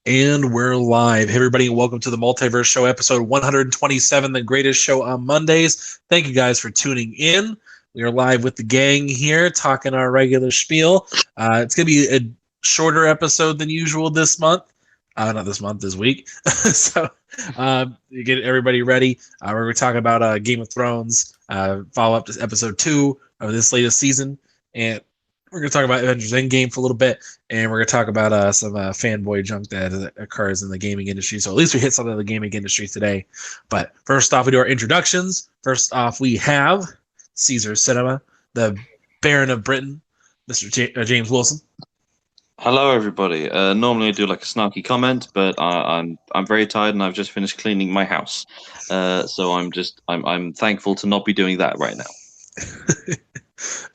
And we're live. Hey, everybody, and welcome to the Multiverse Show, episode 127, the greatest show on Mondays. Thank you guys for tuning in. We are live with the gang here, talking our regular spiel. It's going to be a shorter episode than usual this month. Not this month, this week. So you get everybody ready. We're going to talk about Game of Thrones, follow up to episode 2 of this latest season. And we're going to talk about Avengers Endgame for a little bit, and we're going to talk about some fanboy junk that occurs in the gaming industry. So at least we hit something in the gaming industry today. But first off, we do our introductions. First off, we have Caesar Cinema, the Baron of Britain, Mr. James Wilson. Hello, everybody. Normally I do like a snarky comment, but I'm very tired and I've just finished cleaning my house. So I'm thankful to not be doing that right now.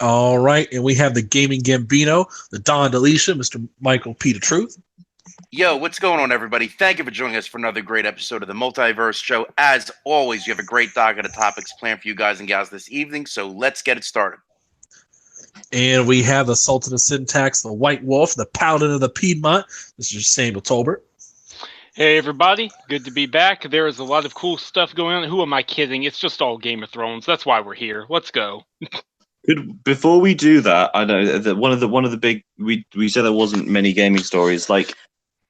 All right, and we have the Gaming Gambino, the Don Delicia, Mr. Michael P. The Truth. Yo, what's going on, everybody? Thank you for joining us for another great episode of the Multiverse Show. As always, you have a great docket of topics planned for you guys and gals this evening, so let's get it started. And we have the Sultan of Syntax, the White Wolf, the Paladin of the Piedmont, Mr. Samuel Tolbert. Hey, everybody. Good to be back. There is a lot of cool stuff going on. Who am I kidding? It's just all Game of Thrones. That's why we're here. Let's go. Before we do that, I know that one of the big we said there wasn't many gaming stories. Like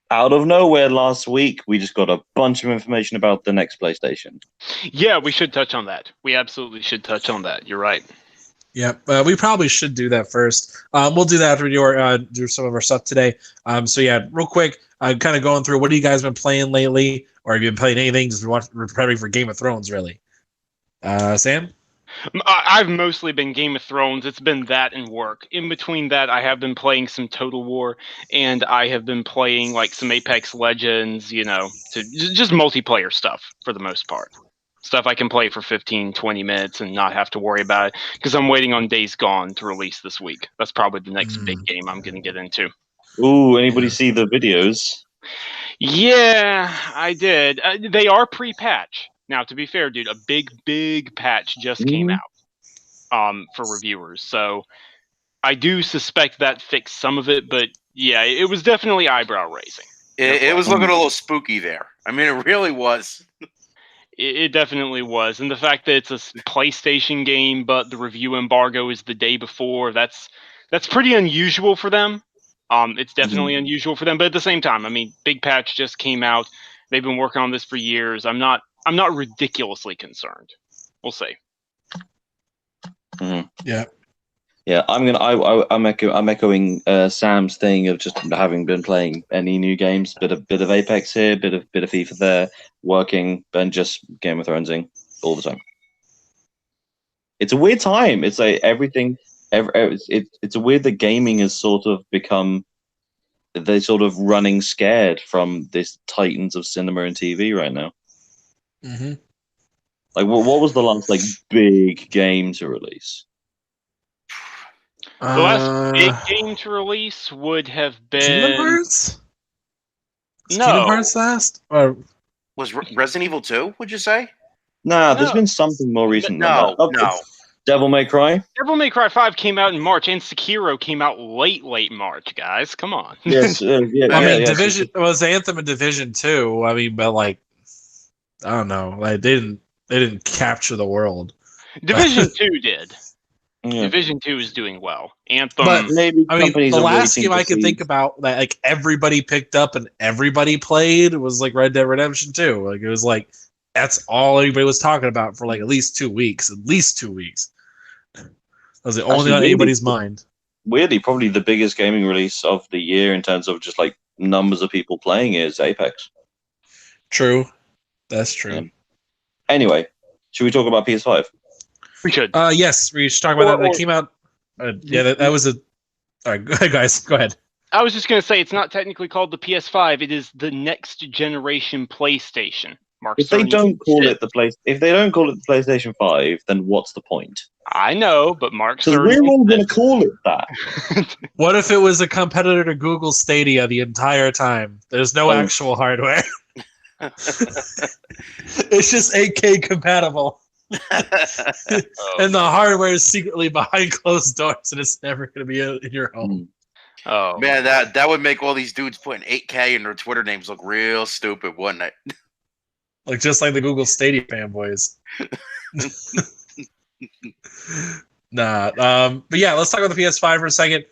out of nowhere last week, we just got a bunch of information about the next PlayStation. Yeah, we should touch on that. We absolutely should touch on that. You're right. Yep, we probably should do that first. We'll do that after we do some of our stuff today. So yeah, real quick, I'm kind of going through what have you guys been playing lately, or have you been playing anything? Just preparing for Game of Thrones, really. Sam? I've mostly been Game of Thrones. It's been that and work. In between that, I have been playing some Total War, and I have been playing like some Apex Legends, just multiplayer stuff for the most part. Stuff I can play for 15, 20 minutes and not have to worry about it, because I'm waiting on Days Gone to release this week. That's probably the next big game I'm going to get into. Ooh, anybody see the videos? Yeah, I did. They are pre-patch. Now, to be fair, dude, a big patch just came out for reviewers. So I do suspect that fixed some of it, but yeah, it was definitely eyebrow-raising. It was looking a little spooky there. I mean, it really was. It definitely was. And the fact that it's a PlayStation game, but the review embargo is the day before, that's pretty unusual for them. It's definitely unusual for them, but at the same time, I mean, big patch just came out. They've been working on this for years. I'm not ridiculously concerned. We'll see. Yeah. Yeah, I'm echoing Sam's thing of just having been playing any new games, bit of Apex here, bit of FIFA there, working, and just Game of Thronesing all the time. It's a weird time. It's like everything. It's a weird that gaming has sort of become. They're sort of running scared from this titans of cinema and TV right now. Mm-hmm. Like, what was the last big game to release? The last big game to release would have been Kingdom Hearts. No. Kingdom Hearts last? Or Was Resident Evil 2, would you say? Nah, there's been something more recent. No. Devil May Cry. Devil May Cry 5 came out in March, and Sekiro came out late March, guys. Come on. Yes, Division was Anthem and Division 2. I mean, but I don't know. Like they didn't capture the world. Division 2 did. Yeah. Division 2 is doing well. Anthem. But maybe the last game I can think about that everybody picked up and everybody played was Red Dead Redemption 2. It was that's all anybody was talking about for at least 2 weeks. At least 2 weeks. That was the only on anybody's mind. Weirdly, probably the biggest gaming release of the year in terms of just numbers of people playing is Apex. True. That's true. Anyway, should we talk about PS5? We should. Yes, we should talk about that. That came out. That was a. All right, guys, go ahead. I was just going to say it's not technically called the PS5. It is the next generation PlayStation. If they don't call it the PlayStation 5, then what's the point? I know, but Mark Cerny. We're all going to call it that. What if it was a competitor to Google Stadia the entire time? There's no actual hardware. It's just 8K compatible. And the hardware is secretly behind closed doors, and it's never going to be in your home. Oh Man, that would make all these dudes putting 8K in their Twitter names look real stupid, wouldn't it? Like just like the Google Stadia fanboys. Nah. But yeah, let's talk about the PS5 for a second.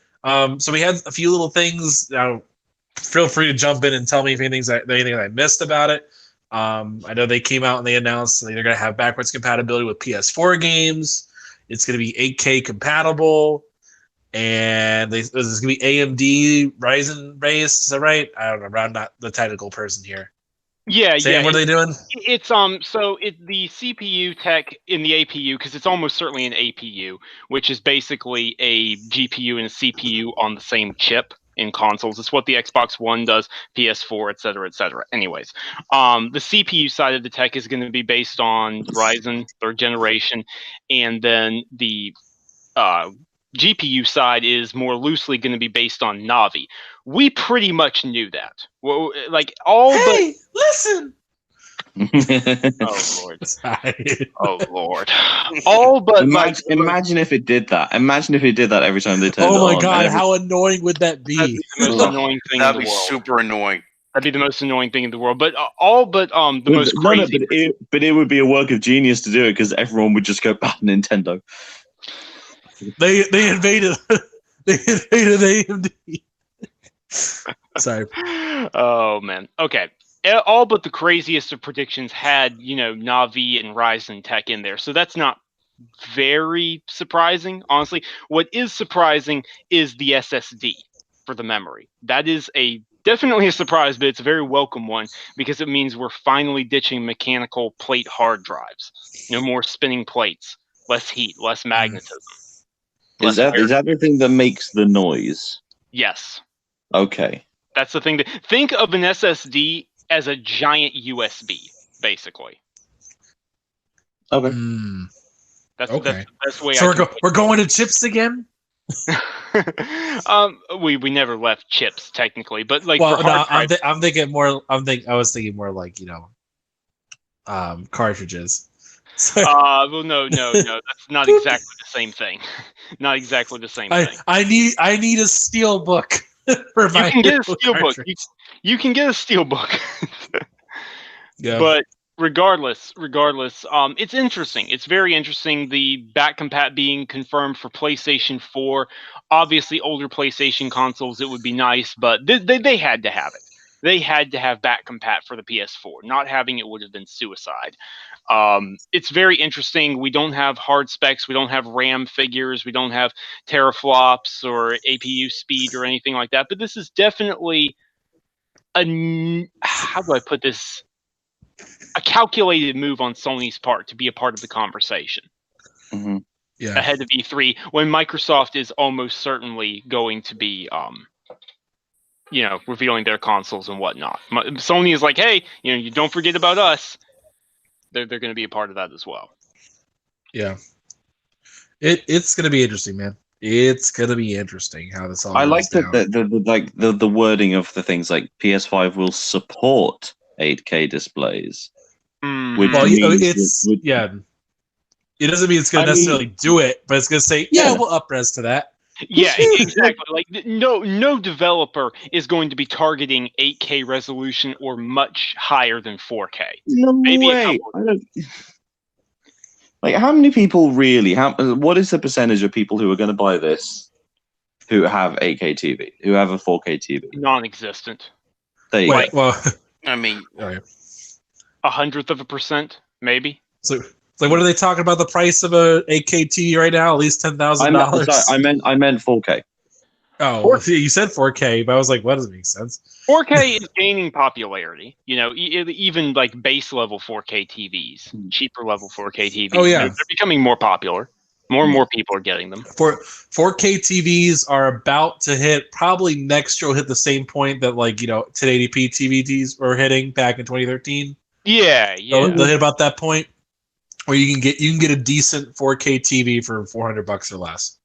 So we had a few little things. Now, feel free to jump in and tell me if anything I missed about it. I know they came out and they announced they're going to have backwards compatibility with PS4 games. It's going to be 8K compatible, and this is going to be AMD Ryzen based. Is that right? I don't know. I'm not the technical person here. yeah, Sam, yeah. what are they doing? It's so the CPU tech in the APU, because it's almost certainly an APU, which is basically a GPU and a CPU on the same chip in consoles. It's what the Xbox One does, PS4, et cetera, et cetera. Anyways, the CPU side of the tech is going to be based on Ryzen 3rd generation, and then the GPU side is more loosely going to be based on Navi. We pretty much knew that. Well, like all Hey, listen. Oh Lord. Sorry. Oh Lord. All but imagine if it did that. Imagine if it did that every time they turned it Oh on. my god, how annoying would that that'd be? be the most annoying thing in That'd the be world. super annoying. That'd be the most annoying thing in the world. But the most crazy. but it would be a work of genius to do it because everyone would just go, Nintendo. They invaded AMD. Sorry. Oh man. Okay. All but the craziest of predictions had, Navi and Ryzen tech in there. So that's not very surprising, honestly. What is surprising is the SSD for the memory. That is definitely a surprise, but it's a very welcome one because it means we're finally ditching mechanical plate hard drives. No more spinning plates, less heat, less magnetism. Is that the thing that makes the noise? Yes. Okay. That's the thing. Think of an SSD as a giant USB, basically. Okay. That's Okay. the best way. So we're going to chips again. We never left chips technically, but like Well, for no, hard drives, I'm thinking more. I was thinking more like cartridges. well, no, that's not exactly the same thing. Not exactly the same thing. I need a steel book for my. You can get a steelbook. You can get a steelbook. Yeah. But regardless, it's interesting. It's very interesting. The back compat being confirmed for PlayStation 4. Obviously, older PlayStation consoles, it would be nice, but they had to have it. They had to have back compat for the PS4. Not having it would have been suicide. It's very interesting. We don't have hard specs. We don't have RAM figures. We don't have teraflops or APU speed or anything like that. But this is definitely how do I put this? A calculated move on Sony's part to be a part of the conversation. Mm-hmm. Yeah. Ahead of E3, when Microsoft is almost certainly going to be, revealing their consoles and whatnot. Sony is like, hey, you don't forget about us. They're going to be a part of that as well. Yeah. It's going to be interesting, man. It's going to be interesting how this all. I like down. the wording of the things like PS5 will support 8K displays. Which means yeah. It doesn't mean it's going to necessarily do it, but it's going to say, we'll up-res to that. Yeah, exactly. Like no developer is going to be targeting 8K resolution or much higher than 4K. No way. Like, how many people really? What is the percentage of people who are going to buy this who have 8K TV, who have a 4K TV? Non-existent. Wait, well, I mean, 0.1%, maybe. So what are they talking about? The price of a 8K TV right now? At least $10,000. I meant 4K. Oh, you said 4K, but I was like, what doesn't make sense? 4K is gaining popularity. Even like base level 4K TVs, cheaper level 4K TVs. Oh yeah, they're becoming more popular. More and more people are getting them. 4K TVs are about to hit. Probably next year will hit the same point that 1080p TVs were hitting back in 2013. Yeah. They'll hit about that point where you can get a decent 4K TV for $400 or less.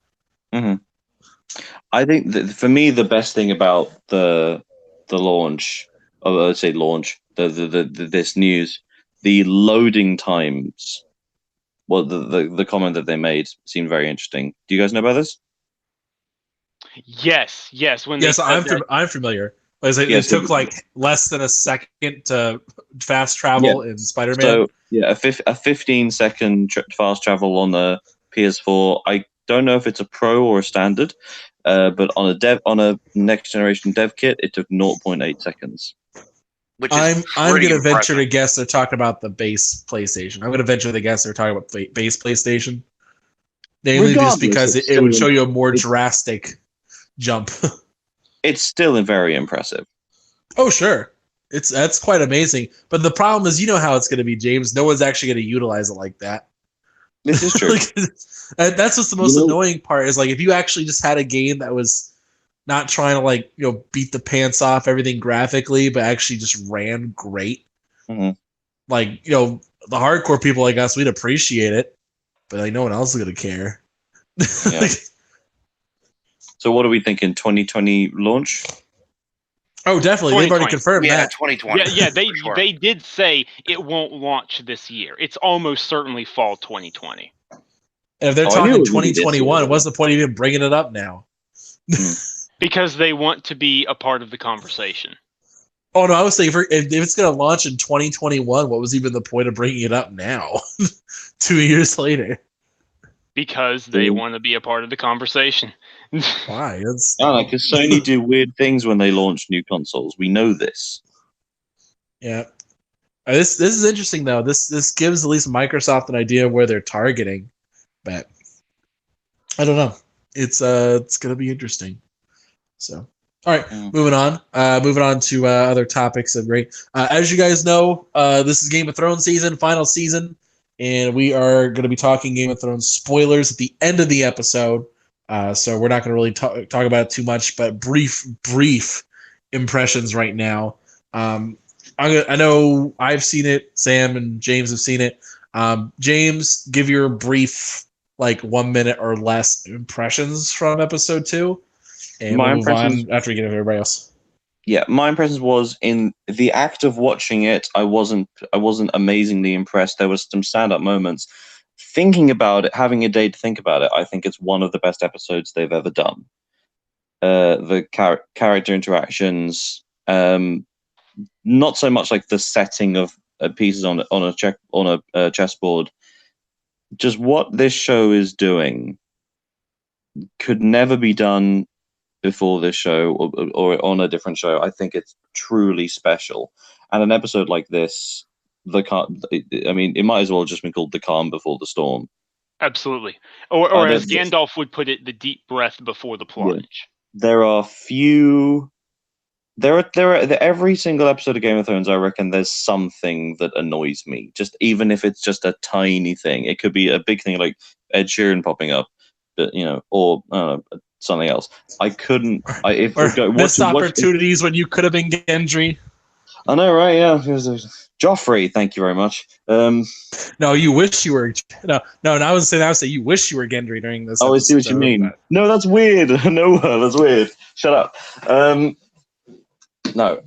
Mm-hmm. I think that for me the best thing about the launch, this news, the loading times. Well, the comment that they made seemed very interesting. Do you guys know about this? Yes. When they Yes, said that, I'm familiar. It Yes, took like less than a second to fast travel in Spider-Man. So a 15-second fast travel on the PS4. I don't know if it's a pro or a standard, but on a next generation dev kit, it took 0.8 seconds. Which is I'm pretty gonna venture impressive. to guess they're talking about the base PlayStation. I'm gonna venture to guess they're talking about base PlayStation. Namely, just because Regardless, it would show you a more drastic jump. It's still very impressive. Oh, sure. That's quite amazing. But the problem is, you know how it's going to be, James. No one's actually going to utilize it like that. This is true. That's what's the most annoying part is like if you actually just had a game that was not trying to beat the pants off everything graphically, but actually just ran great. Mm-hmm. Like, the hardcore people like us, we'd appreciate it, but like no one else is going to care. Yeah. So what are we thinking? 2020 launch? Oh, definitely. They've already confirmed that. 2020. Yeah, they did say it won't launch this year. It's almost certainly fall 2020. And if they're talking 2021, what's the point of even bringing it up now? Because they want to be a part of the conversation. Oh, no, I was saying if it's going to launch in 2021, what was even the point of bringing it up now, 2 years later? Because they want to be a part of the conversation. Why? Because Sony do weird things when they launch new consoles. We know this. Yeah. This is interesting, though. This gives at least Microsoft an idea of where they're targeting. But I don't know. It's going to be interesting. So, all right, moving on. Moving on to other topics of great. As you guys know, this is Game of Thrones season, final season, and we are going to be talking Game of Thrones spoilers at the end of the episode. So we're not going to really talk about it too much, but brief impressions right now. I know I've seen it. Sam and James have seen it. James, give your brief, 1 minute or less impressions from episode 2. And we'll move on after we get into everybody else. Yeah, my impressions was in the act of watching it, I wasn't amazingly impressed. There was some stand-up moments. Thinking about it, having a day to think about it, I think it's one of the best episodes they've ever done. The character interactions, not so much like the setting of pieces on a chessboard. Just what this show is doing could never be done before this show or on a different show. I think it's truly special. And an episode like this, it might as well have just been called The Calm Before the Storm. Absolutely. Or as Gandalf would put it, the deep breath before the plunge. There are few... There are every single episode of Game of Thrones, I reckon there's something that annoys me. Just even if it's just a tiny thing. It could be a big thing like Ed Sheeran popping up, but or something else. I couldn't. Missed opportunities when you could have been Gendry. I know, right? Yeah, Joffrey. Thank you very much. No, you wish you were. No. I was saying you wish you were Gendry during this. Oh, I see what you mean. But... No, that's weird. No, that's weird. Shut up. No.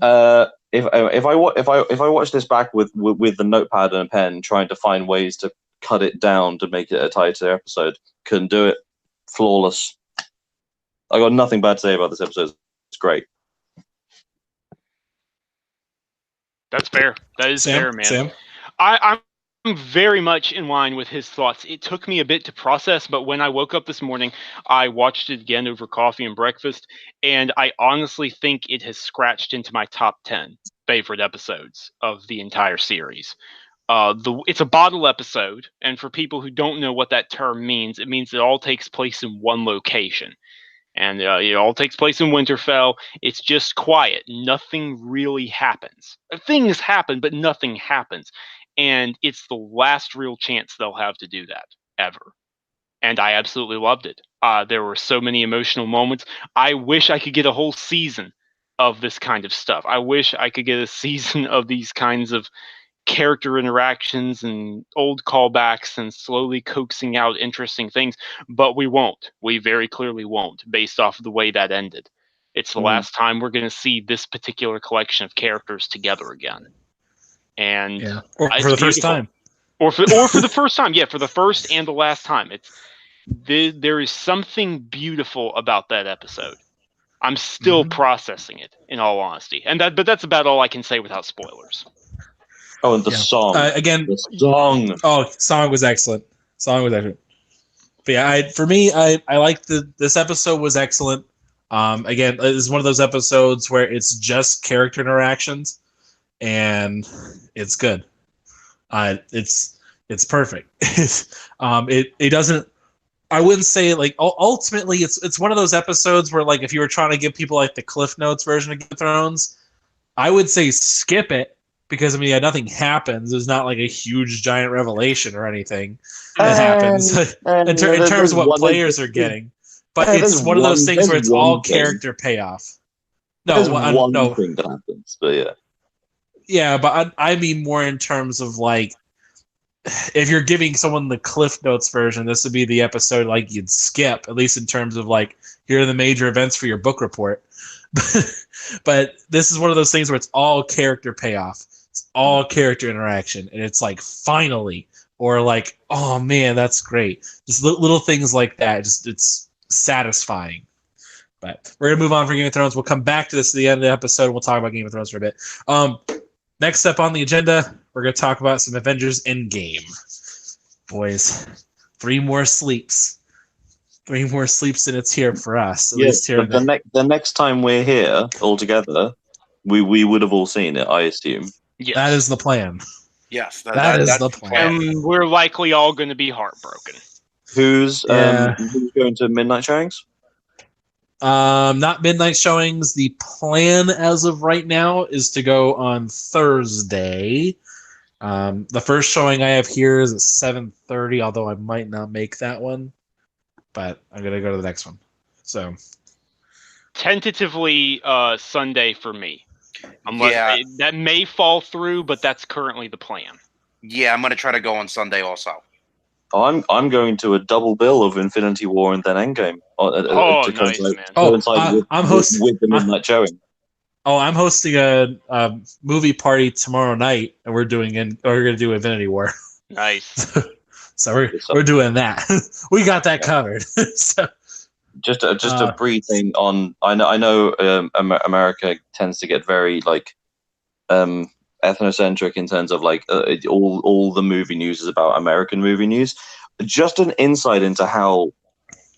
If I watch this back with the notepad and a pen, trying to find ways to cut it down to make it a tighter episode, couldn't do it. Flawless. I got nothing bad to say about this episode. It's great. That's fair. That is fair, man. Sam? I'm very much in line with his thoughts. It took me a bit to process, but when I woke up this morning, I watched it again over coffee and breakfast, and I honestly think it has scratched into my top 10 favorite episodes of the entire series. It's a bottle episode, and for people who don't know what that term means, it means it all takes place in one location. And it all takes place in Winterfell. It's just quiet. Nothing really happens. Things happen, but nothing happens. And it's the last real chance they'll have to do that, ever. And I absolutely loved it. There were so many emotional moments. I wish I could get a whole season of this kind of stuff. I wish I could get a season of these kinds of character interactions and old callbacks and slowly coaxing out interesting things, but we won't. We very clearly won't, based off of the way that ended. It's the last time we're going to see this particular collection of characters together again. And or for the first time. Or for the first time. Yeah, for the first and the last time. there is something beautiful about that episode. I'm still processing it, in all honesty, but that's about all I can say without spoilers. Oh, and the song again. The song. Oh, song was excellent. But yeah, for me, I liked this episode was excellent. Again, it's one of those episodes where it's just character interactions, and it's good. It's perfect. It doesn't. I wouldn't say like ultimately it's one of those episodes where like if you were trying to give people like the Cliff Notes version of Game of Thrones, I would say skip it because I mean nothing happens. There's not like a huge giant revelation or anything that happens in terms of what players are getting. But it's one of those things where it's all character payoff. There's one thing that happens, but yeah. Yeah, but I mean more in terms of like if you're giving someone the Cliff Notes version, this would be the episode like you'd skip, at least in terms of like here are the major events for your book report. But this is one of those things where it's all character payoff. It's all character interaction, and it's like finally, or like, oh man, that's great. Just little things like that. Just it's satisfying. But we're gonna move on from Game of Thrones. We'll come back to this at the end of the episode. We'll talk about Game of Thrones for a bit. Next up on the agenda, we're gonna talk about some Avengers Endgame. Boys, 3 more sleeps. 3 more sleeps and it's here for us. At least here. But the next time we're here all together, we would have all seen it, I assume. Yes. That is the plan. Yes, that is the plan. And we're likely all going to be heartbroken. Who's going to midnight showings? Not midnight showings. The plan as of right now is to go on Thursday. The first showing I have here is at 7:30, although I might not make that one. But I'm going to go to the next one. So tentatively Sunday for me. That may fall through, but that's currently the plan. Yeah, I'm going to try to go on Sunday also. I'm going to a double bill of Infinity War and then Endgame. Nice, man. I'm hosting with the midnight showing. Oh, I'm hosting a movie party tomorrow night, and we're going to do Infinity War. Nice. So we're doing that. We got that covered. So, just a brief thing on. I know America tends to get very like ethnocentric in terms of like all the movie news is about American movie news. Just an insight into how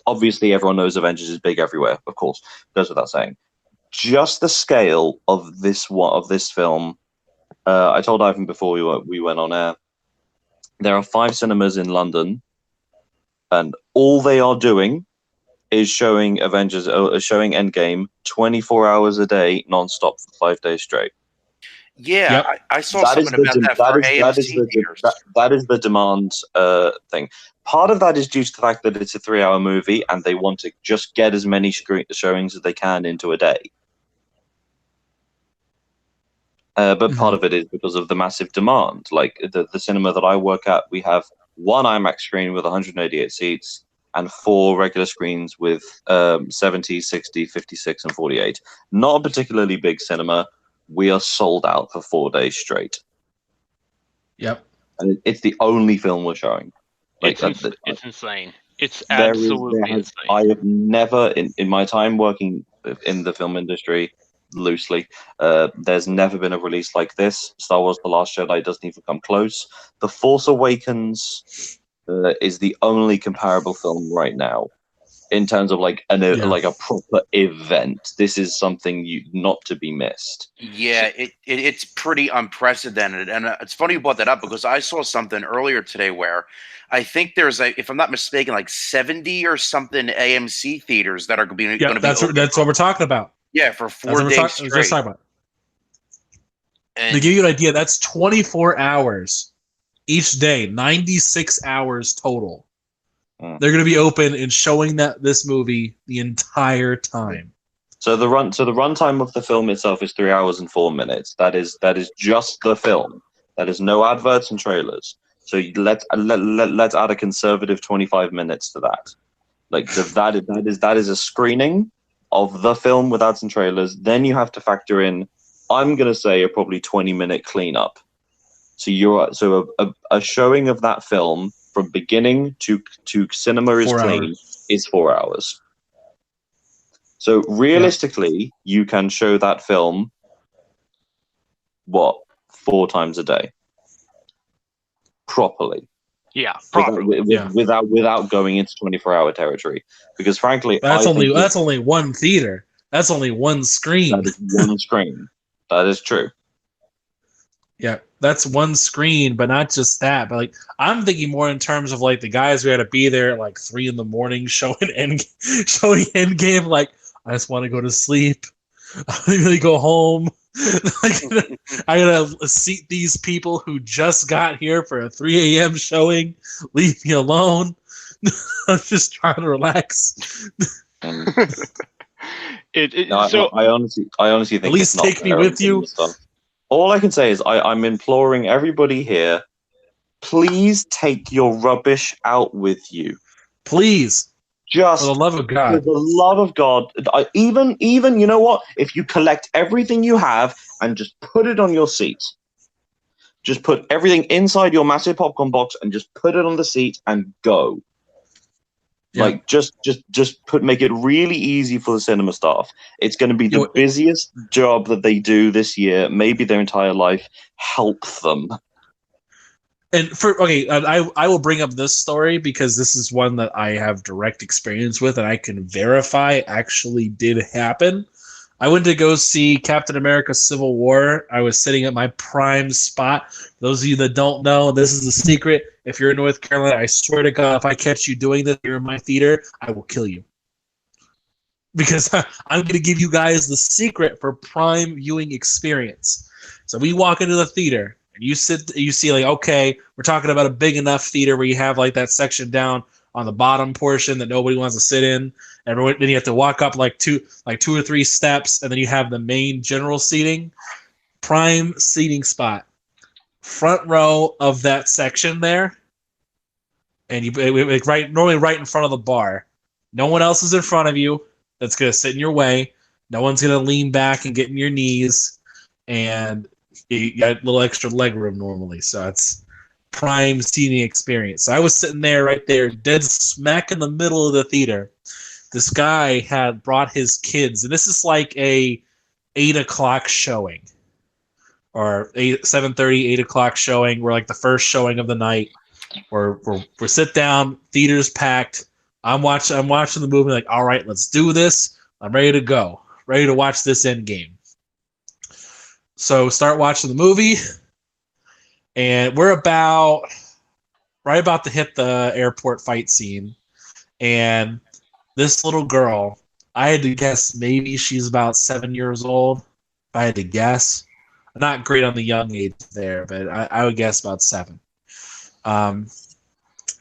obviously everyone knows Avengers is big everywhere. Of course, goes without saying. Just the scale of this film. I told Ivan before we went on air. There are 5 cinemas in London, and all they are doing is showing showing Endgame 24 hours a day, non-stop for 5 days straight. Yeah, yep. I saw something about that for AMC theaters. That is the demand thing. Part of that is due to the fact that it's a 3-hour movie, and they want to just get as many showings as they can into a day. But part of it is because of the massive demand. Like the cinema that I work at, we have 1 IMAX screen with 188 seats and 4 regular screens with 70, 60, 56, and 48. Not a particularly big cinema. We are sold out for 4 days straight. Yep. And it's the only film we're showing. Like, it's insane. It's absolutely insane. I have never, in my time working in the film industry, loosely, there's never been a release like this. Star Wars The Last Jedi doesn't even come close. The Force Awakens is the only comparable film right now in terms of like a proper event. This is something not to be missed. Yeah, it's pretty unprecedented, and it's funny you brought that up because I saw something earlier today where I think there's if I'm not mistaken, like 70 or something AMC theaters that are going to be. That's what we're talking about. Yeah, for 4 days straight. Just talking about. And to give you an idea, that's 24 hours each day, 96 hours total. They're going to be open and showing this movie the entire time. So the runtime of the film itself is 3 hours and 4 minutes. That is just the film. That is no adverts and trailers. So let's add a conservative 25 minutes to that. Like that is a screening of the film with ads and trailers. Then you have to factor in, I'm going to say, a probably 20-minute cleanup. So a showing of that film from beginning to cinema is 4 clean hours. is 4 hours. So realistically, you can show that film 4 times a day properly. Yeah, properly. Without going into 24-hour territory, because frankly, That's I think only one theater. That's only one screen. that is one screen. That is true. Yeah, that's one screen, but not just that. But like, I'm thinking more in terms of like the guys who had to be there at like 3 a.m. showing Endgame. Like, I just want to go to sleep. I don't really go home. I gotta seat these people who just got here for a 3 a.m. showing. Leave me alone. I'm just trying to relax. And So I honestly think At least it's not take me fair with on some you. of the stuff. All I can say is I'm imploring everybody here, please take your rubbish out with you. Please, Just for the love of for God. the love of God, even you know what? If you collect everything you have and just put it on your seat, just put everything inside your massive popcorn box and just put it on the seat and go. Yeah. Like just make it really easy for the cinema staff. It's going to be the busiest job that they do this year, maybe their entire life. Help them. And I will bring up this story because this is one that I have direct experience with and I can verify actually did happen. I went to go see Captain America Civil War. I was sitting at my prime spot. Those of you that don't know, this is a secret. If you're in North Carolina, I swear to God, if I catch you doing this here in my theater, I will kill you. Because I'm going to give you guys the secret for prime viewing experience. So we walk into the theater. You see like, okay, we're talking about a big enough theater where you have like that section down on the bottom portion that nobody wants to sit in. Then you have to walk up like two or three steps, and then you have the main general seating, prime seating spot, front row of that section there, and normally right in front of the bar. No one else is in front of you that's gonna sit in your way. No one's gonna lean back and get in your knees, and you got a little extra leg room normally, so it's prime seating experience. So I was sitting there right there, dead smack in the middle of the theater. This guy had brought his kids, and this is like a 8 o'clock showing, or 7:30, 8 o'clock showing. We're like the first showing of the night. We're sit down, theater's packed. I'm watching the movie. Like, all right, let's do this. I'm ready to go, ready to watch this Endgame. So start watching the movie, and we're right about to hit the airport fight scene, and this little girl, I had to guess maybe she's about 7 years old. If I had to guess, I'm not great on the young age there, but I would guess about 7.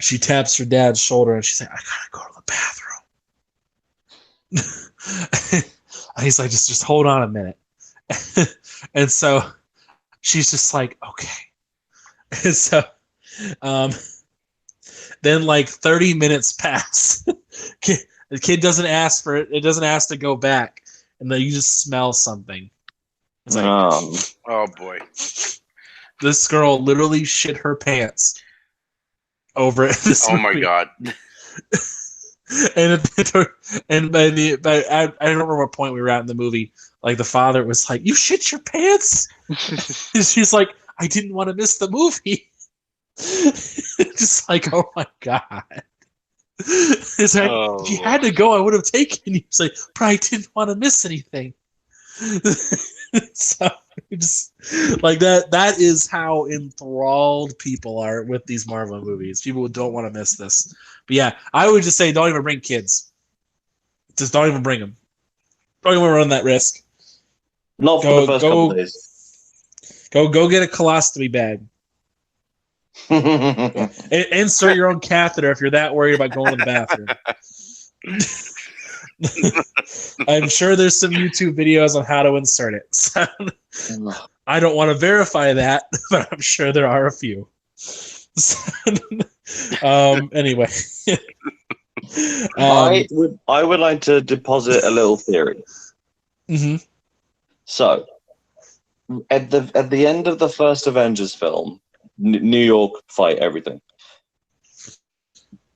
She taps her dad's shoulder and she's like, "I gotta go to the bathroom." And he's like, "Just hold on a minute." And so she's just like, "Okay." And so, then like 30 minutes pass. The kid doesn't ask for it. It doesn't ask to go back, and then you just smell something. It's like, oh boy, this girl literally shit her pants over this. Oh my God. And by I don't remember what point we were at in the movie. Like the father was like, "You shit your pants?" She's like, "I didn't want to miss the movie." Just like, oh my God. It's like, if you had to go, I would have taken you. It's like, but I didn't want to miss anything. So just like that is how enthralled people are with these Marvel movies. People who don't want to miss this. But yeah, I would just say don't even bring kids. Just don't even bring them. Don't even run that risk. Not for the first couple of days. Go get a colostomy bag. Insert your own catheter if you're that worried about going to the bathroom. I'm sure there's some YouTube videos on how to insert it. So, I don't want to verify that, but I'm sure there are a few. Anyway, I would like to deposit a little theory. Mm-hmm. So, at the end of the first Avengers film, New York fight everything.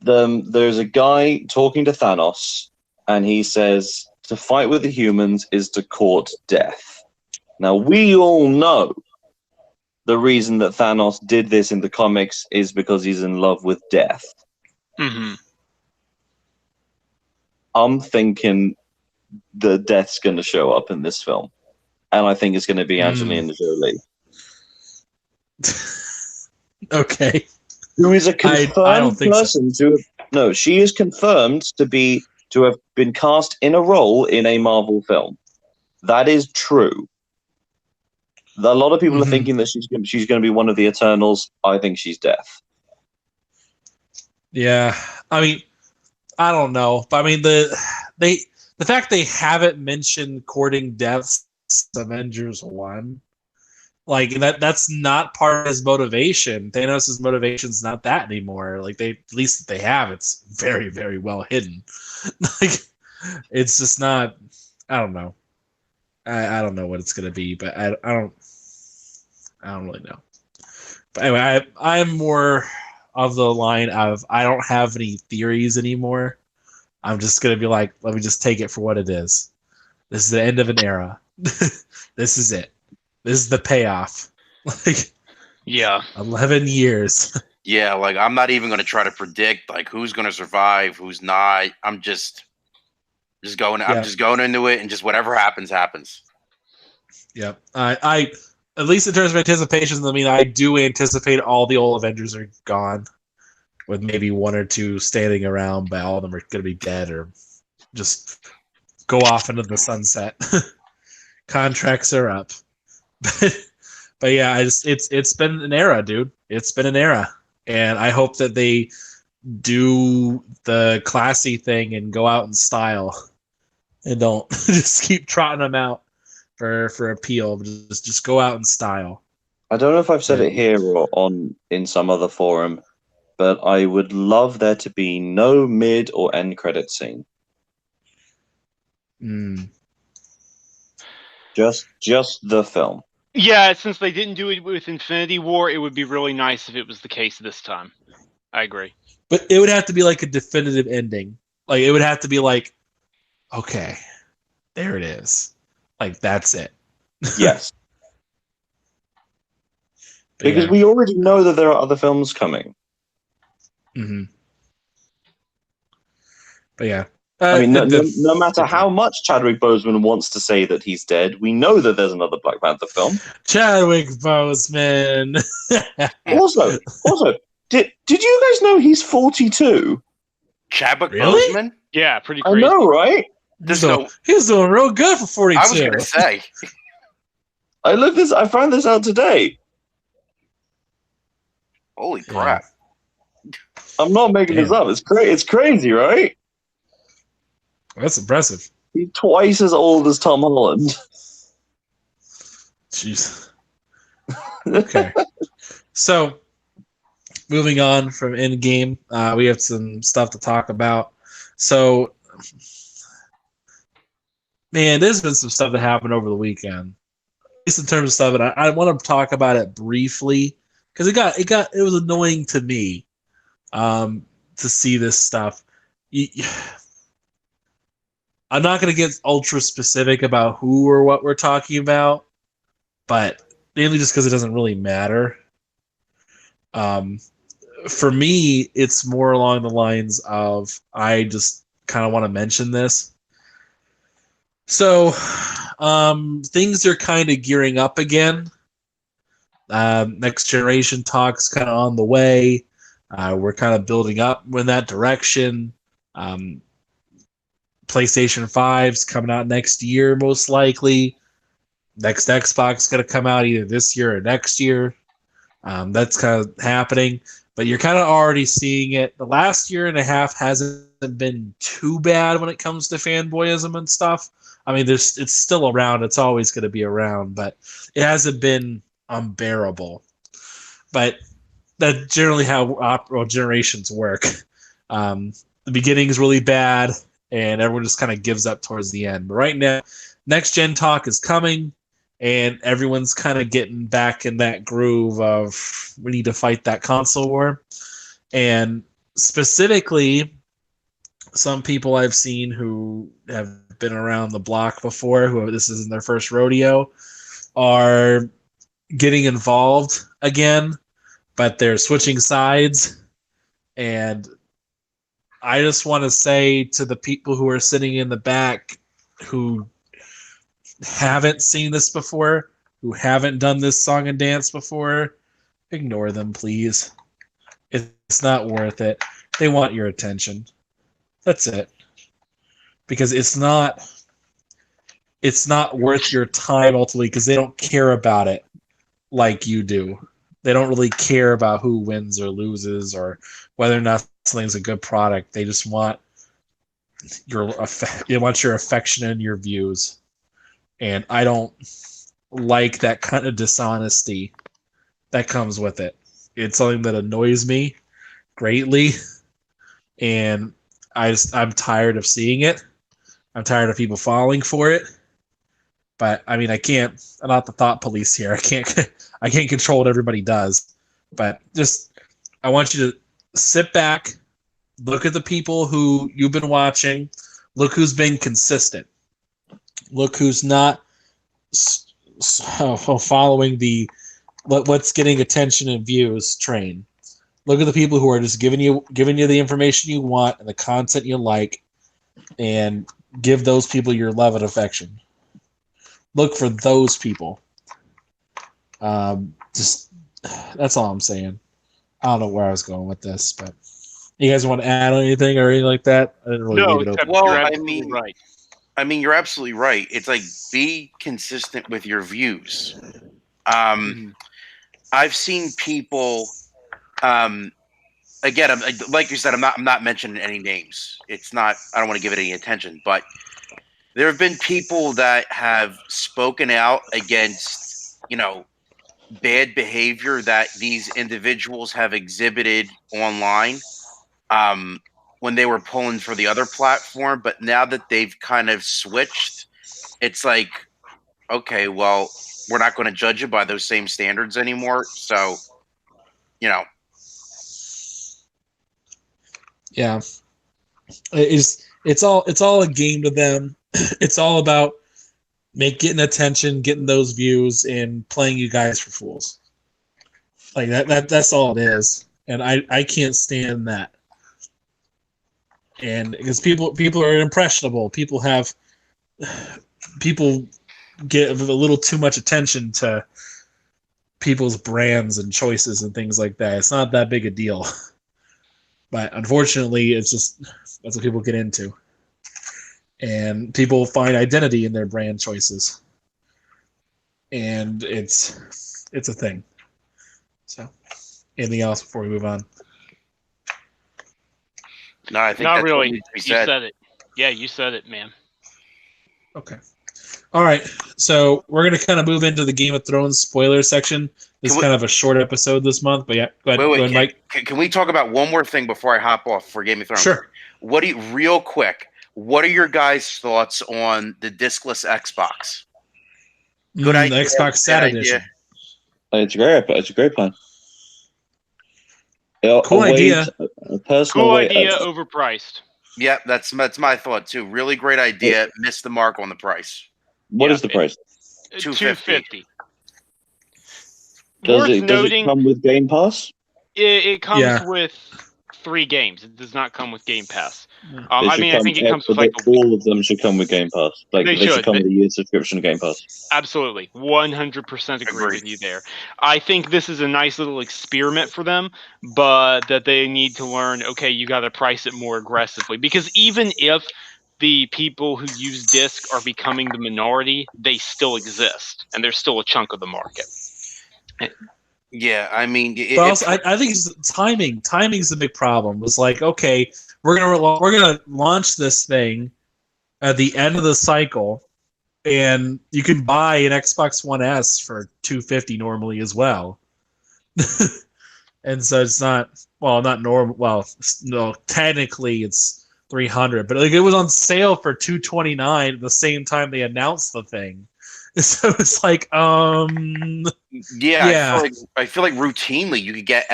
there's a guy talking to Thanos, and he says to fight with the humans is to court death. Now we all know the reason that Thanos did this in the comics is because he's in love with death. Mm-hmm. I'm thinking the death's going to show up in this film, and I think it's going to be Angelina Jolie. Okay. Who is a confirmed I don't think person to have, no, she is confirmed to have been cast in a role in a Marvel film. That is true. A lot of people are thinking that she's going to be one of the Eternals. I think she's Death. Yeah, I mean, I don't know, but I mean the fact they haven't mentioned courting deaths Avengers 1, like that's not part of his motivation. Thanos' motivation's not that anymore. Like at least they have, it's very, very well hidden. Like it's just not. I don't know. I don't know what it's gonna be, but I don't really know. But anyway, I'm more of the line of I don't have any theories anymore. I'm just gonna be like, let me just take it for what it is. This is the end of an era. This is it. This is the payoff. Like, yeah, 11 years. Yeah, like I'm not even going to try to predict like who's going to survive, who's not. I'm just going. I'm just going into it, and just whatever happens, happens. Yep. I at least in terms of anticipations, I mean, I do anticipate all the old Avengers are gone, with maybe one or two standing around, but all of them are going to be dead or just go off into the sunset. Contracts are up. But yeah, it's been an era, dude. It's been an era, and I hope that they do the classy thing and go out in style, and don't just keep trotting them out for appeal. Just go out in style. I don't know if I've said it here or in some other forum, but I would love there to be no mid or end credit scene. Just the film. Yeah, since they didn't do it with Infinity War, it would be really nice if it was the case this time. I agree. But it would have to be like a definitive ending. Like it would have to be like, okay, there it is. Like that's it. Yes. Because we already know that there are other films coming. Mm-hmm. But yeah. I mean, no matter how much Chadwick Boseman wants to say that he's dead, we know that there's another Black Panther film. Chadwick Boseman. also, did you guys know he's 42? Chadwick Really? Boseman? Yeah, pretty crazy. I know, right? He's doing real good for 42. I was going to say. I found this out today. Holy crap. I'm not making this up. It's crazy, right? That's impressive. He's twice as old as Tom Holland. Jeez. Okay. So, moving on from Endgame, we have some stuff to talk about. So, man, there's been some stuff that happened over the weekend. At least in terms of stuff, and I want to talk about it briefly because it was annoying to me to see this stuff. I'm not going to get ultra specific about who or what we're talking about, but mainly just because it doesn't really matter. For me, it's more along the lines of I just kind of want to mention this. So, things are kind of gearing up again. Next generation talk's kind of on the way. We're kind of building up in that direction. PlayStation 5's coming out next year, most likely. Next Xbox going to come out either this year or next year. That's kind of happening, but you're kind of already seeing it. The last year and a half hasn't been too bad when it comes to fanboyism and stuff. I mean, it's still around. It's always going to be around, but it hasn't been unbearable. But that's generally how generations work. The beginning is really bad, and everyone just kind of gives up towards the end. But right now, next gen talk is coming, and everyone's kind of getting back in that groove of we need to fight that console war. And specifically, some people I've seen who have been around the block before, who this isn't their first rodeo, are getting involved again, but they're switching sides. And I just want to say to the people who are sitting in the back who haven't seen this before, who haven't done this song and dance before, ignore them, please. It's not worth it. They want your attention. That's it. Because it's not worth your time ultimately, because they don't care about it like you do. They don't really care about who wins or loses or whether or not something's a good product. They just want your affection and your views. And I don't like that kind of dishonesty that comes with it. It's something that annoys me greatly, and I'm tired of seeing it. I'm tired of people falling for it. But I mean, I'm not the thought police here. I can't control what everybody does. But I want you to sit back, look at the people who you've been watching, look who's been consistent, look who's not following the what's getting attention and views train. Look at the people who are just giving you the information you want and the content you like, and give those people your love and affection. Look for those people. Just that's all I'm saying. I don't know where I was going with this, but you guys want to add anything or anything like that? I didn't really leave it open. Well, right. I mean, you're absolutely right. It's like, be consistent with your views. I've seen people. Again, like you said, I'm not mentioning any names. It's not. I don't want to give it any attention, but there have been people that have spoken out against, bad behavior that these individuals have exhibited online when they were pulling for the other platform. But now that they've kind of switched, it's like, okay, well, we're not going to judge you by those same standards anymore. So, Yeah, it's all a game to them. It's all about getting attention, getting those views, and playing you guys for fools. Like that's all it is, and I can't stand that. And because people are impressionable, people give a little too much attention to people's brands and choices and things like that. It's not that big a deal. But unfortunately, it's just that's what people get into. And people find identity in their brand choices. And it's a thing. So, anything else before we move on? No, I think not that's really. You You said it. Yeah, you said it, man. Okay. All right. So we're going to kind of move into the Game of Thrones spoiler section. This is kind of a short episode this month, but yeah, go ahead, Mike. Can we talk about one more thing before I hop off for Game of Thrones? Sure. Real quick, what are your guys' thoughts on the discless Xbox? Good idea. The Xbox Sat Edition. It's a great plan. Cool idea. Cool idea, overpriced. Yeah, that's my thought too. Really great idea. Missed the mark on the price. What is the price? $250. Does it come with Game Pass? It comes with 3 games. It does not come with Game Pass. I think it comes with all of them should come with Game Pass. They should come with a year's subscription to Game Pass. Absolutely. 100% agree with you there. I think this is a nice little experiment for them, but that they need to learn, okay, you got to price it more aggressively. Because even if the people who use disc are becoming the minority, they still exist, and they're still a chunk of the market. Yeah, I mean, I think it's timing. Timing's the big problem. It's like, okay, we're gonna launch this thing at the end of the cycle, and you can buy an Xbox One S for $250 normally as well. And so it's not normal. Well, no, technically it's $300, but like it was on sale for $229 at the same time they announced the thing. So it's like, yeah. I feel like routinely you could get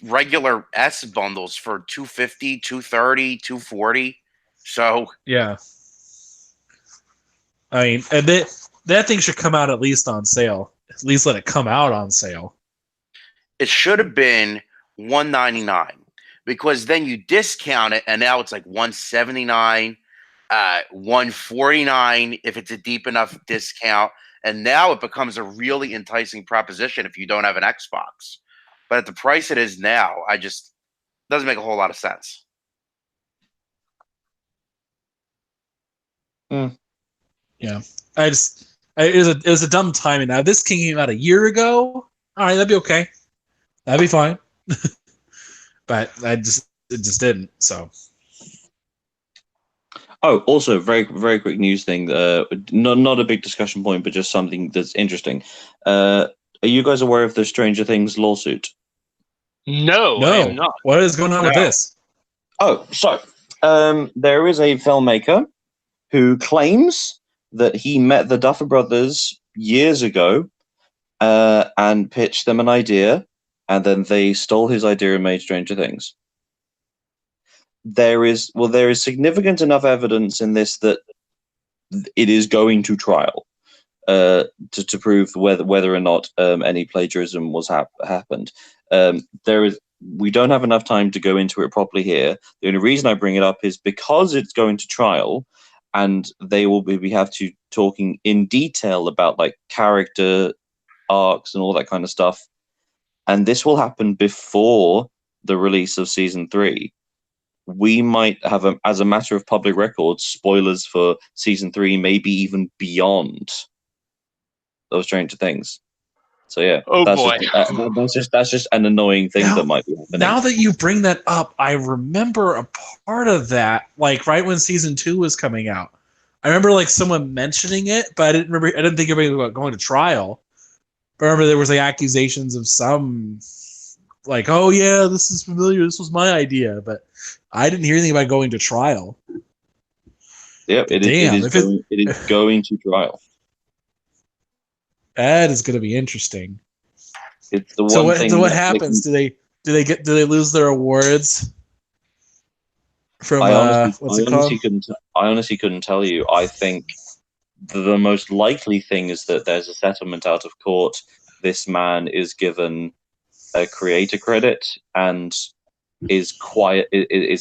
regular S bundles for $250, $230, $240. So Yeah. I mean, and that thing should come out at least on sale. At least let it come out on sale. it should have been $199 because then you discount it and now it's like $179, $149 if it's a deep enough discount. And now it becomes a really enticing proposition if you don't have an Xbox. But at the price it is now, doesn't make a whole lot of sense. Yeah. It was a dumb timing. Now, if this came out a year ago, all right, that'd be okay. That'd be fine. But it just didn't. So. Oh, also, very very quick news thing. Not a big discussion point, but just something that's interesting. Are you guys aware of the Stranger Things lawsuit? No, I am not. What is going on with this? Oh, so there is a filmmaker who claims that he met the Duffer Brothers years ago and pitched them an idea, and then they stole his idea and made Stranger Things. There is significant enough evidence in this that it is going to trial to prove whether or not any plagiarism was happened. We don't have enough time to go into it properly here. The only reason I bring it up is because it's going to trial, and they will be have to talking in detail about like character arcs and all that kind of stuff. And this will happen before the release of season 3. We might have, as a matter of public record, spoilers for season 3, maybe even beyond those Stranger Things. So yeah, that's just an annoying thing that might be happening. Now that you bring that up, I remember a part of that, like right when season 2 was coming out. I remember like someone mentioning it, but I didn't think anybody was going to trial. But I remember there was like accusations of some, like, oh yeah, this is familiar. This was my idea, but I didn't hear anything about going to trial. Yep, it is going to trial. That is going to be interesting. It's the one so thing. So what happens? Do they lose their awards? From I honestly couldn't tell you. I think the most likely thing is that there's a settlement out of court. This man is given a creator credit and is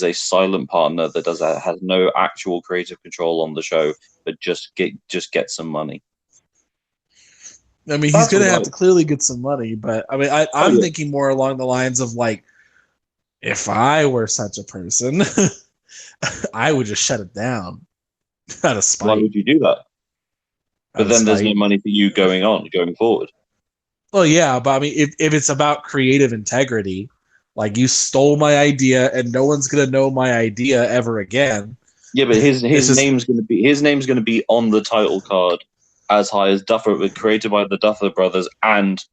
a silent partner that has no actual creative control on the show, but just get some money. I mean, he's going to have to clearly get some money, but I mean, I'm thinking more along the lines of like, if I were such a person, I would just shut it down out of spite. Why would you do that? But then there's no money for you going forward. Well, yeah, but I mean, if it's about creative integrity, like you stole my idea and no one's gonna know my idea ever again. Yeah, but his name's gonna be on the title card as high as Duffer, created by the Duffer Brothers and